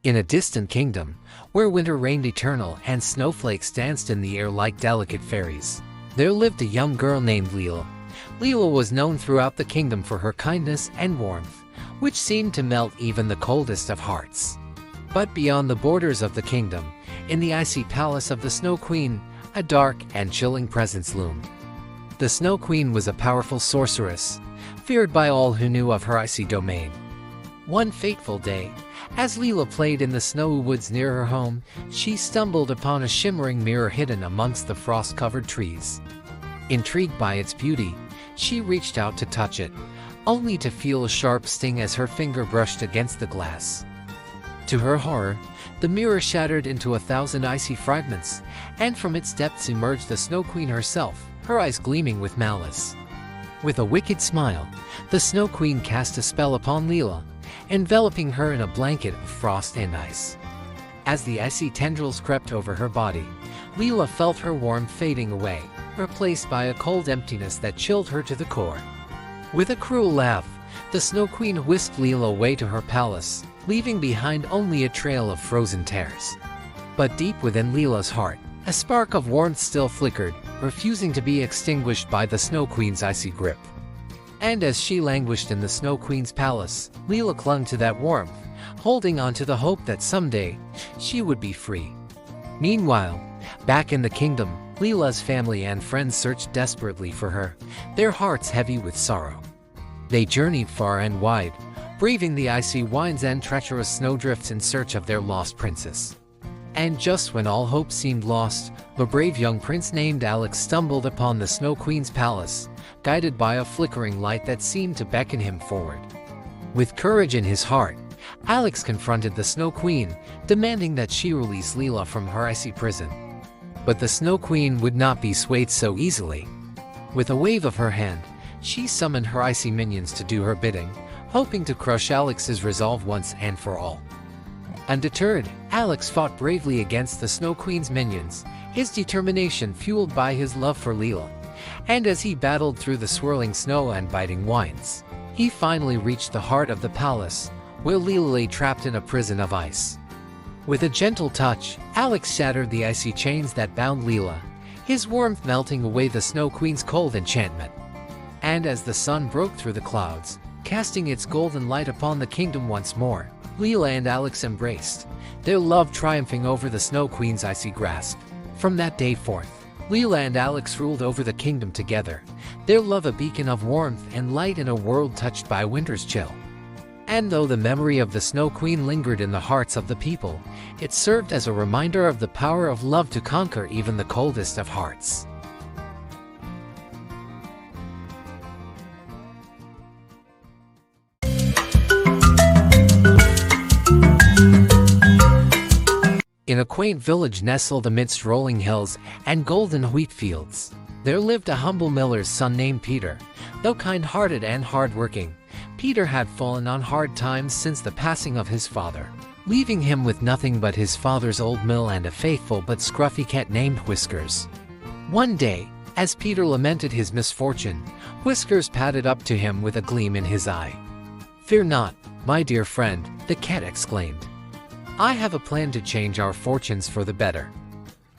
A: In a distant kingdom, where winter reigned eternal and snowflakes danced in the air like delicate fairies, there lived a young girl named Leela. Leela was known throughout the kingdom for her kindness and warmth, which seemed to melt even the coldest of hearts. But beyond the borders of the kingdom, in the icy palace of the Snow Queen, a dark and chilling presence loomed. The Snow Queen was a powerful sorceress, feared by all who knew of her icy domain. One fateful day, as Leela played in the snowy woods near her home, she stumbled upon a shimmering mirror hidden amongst the frost-covered trees. Intrigued by its beauty, she reached out to touch it, only to feel a sharp sting as her finger brushed against the glass. To her horror, the mirror shattered into 1,000 icy fragments, and from its depths emerged the Snow Queen herself, her eyes gleaming with malice. With a wicked smile, the Snow Queen cast a spell upon Leela, enveloping her in a blanket of frost and ice. As the icy tendrils crept over her body, Leela felt her warmth fading away, replaced by a cold emptiness that chilled her to the core. With a cruel laugh, the Snow Queen whisked Leela away to her palace, leaving behind only a trail of frozen tears. But deep within Leela's heart, a spark of warmth still flickered, refusing to be extinguished by the Snow Queen's icy grip. And as she languished in the Snow Queen's palace, Leela clung to that warmth, holding on to the hope that someday she would be free. Meanwhile, back in the kingdom, Leela's family and friends searched desperately for her, their hearts heavy with sorrow. They journeyed far and wide, braving the icy winds and treacherous snowdrifts in search of their lost princess. And just when all hope seemed lost, the brave young prince named Alex stumbled upon the Snow Queen's palace, guided by a flickering light that seemed to beckon him forward. With courage in his heart, Alex confronted the Snow Queen, demanding that she release Leela from her icy prison. But the Snow Queen would not be swayed so easily. With a wave of her hand, she summoned her icy minions to do her bidding, hoping to crush Alex's resolve once and for all. Undeterred, Alex fought bravely against the Snow Queen's minions, his determination fueled by his love for Leela. And as he battled through the swirling snow and biting winds, he finally reached the heart of the palace, where Leela lay trapped in a prison of ice. With a gentle touch, Alex shattered the icy chains that bound Leela, his warmth melting away the Snow Queen's cold enchantment. And as the sun broke through the clouds, casting its golden light upon the kingdom once more, Leela and Alex embraced, their love triumphing over the Snow Queen's icy grasp. From that day forth, Leela and Alex ruled over the kingdom together, their love a beacon of warmth and light in a world touched by winter's chill. And though the memory of the Snow Queen lingered in the hearts of the people, it served as a reminder of the power of love to conquer even the coldest of hearts. In a quaint village nestled amidst rolling hills and golden wheat fields, there lived a humble miller's son named Peter. Though kind-hearted and hard-working, Peter had fallen on hard times since the passing of his father, leaving him with nothing but his father's old mill and a faithful but scruffy cat named Whiskers. One day, as Peter lamented his misfortune, Whiskers padded up to him with a gleam in his eye. "Fear not, my dear friend," the cat exclaimed. "I have a plan to change our fortunes for the better."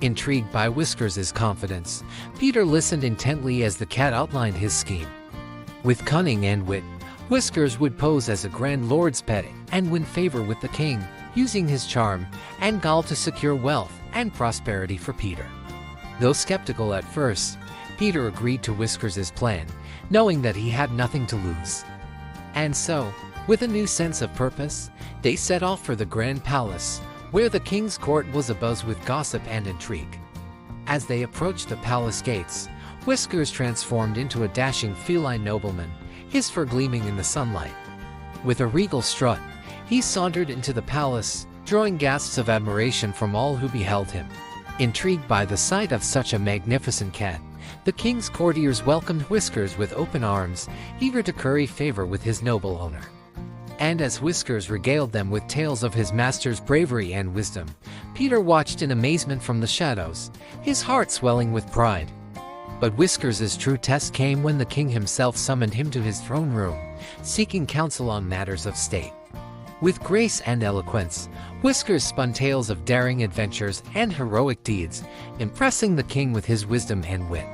A: Intrigued by Whiskers' confidence, Peter listened intently as the cat outlined his scheme. With cunning and wit, Whiskers would pose as a grand lord's pet and win favor with the king, using his charm and guile to secure wealth and prosperity for Peter. Though skeptical at first, Peter agreed to Whiskers' plan, knowing that he had nothing to lose. And so, with a new sense of purpose, They set off for the grand palace, where the king's court was abuzz with gossip and intrigue. As they approached the palace gates, Whiskers transformed into a dashing feline nobleman, his fur gleaming in the sunlight. With a regal strut, he sauntered into the palace, drawing gasps of admiration from all who beheld him. Intrigued by the sight of such a magnificent cat, the king's courtiers welcomed Whiskers with open arms, eager to curry favor with his noble owner. And as Whiskers regaled them with tales of his master's bravery and wisdom, Peter watched in amazement from the shadows, his heart swelling with pride. But Whiskers' true test came when the king himself summoned him to his throne room, seeking counsel on matters of state. With grace and eloquence, Whiskers spun tales of daring adventures and heroic deeds, impressing the king with his wisdom and wit.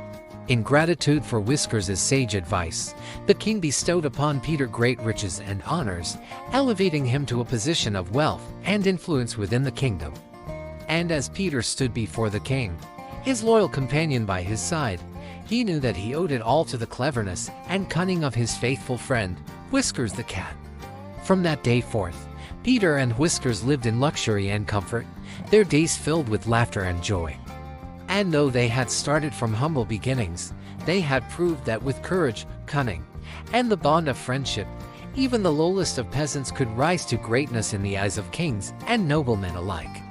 A: In gratitude for Whiskers' sage advice, the king bestowed upon Peter great riches and honors, elevating him to a position of wealth and influence within the kingdom. And as Peter stood before the king, his loyal companion by his side, he knew that he owed it all to the cleverness and cunning of his faithful friend, Whiskers the cat. From that day forth, Peter and Whiskers lived in luxury and comfort, their days filled with laughter and joy. And though they had started from humble beginnings, they had proved that with courage, cunning, and the bond of friendship, even the lowest of peasants could rise to greatness in the eyes of kings and noblemen alike.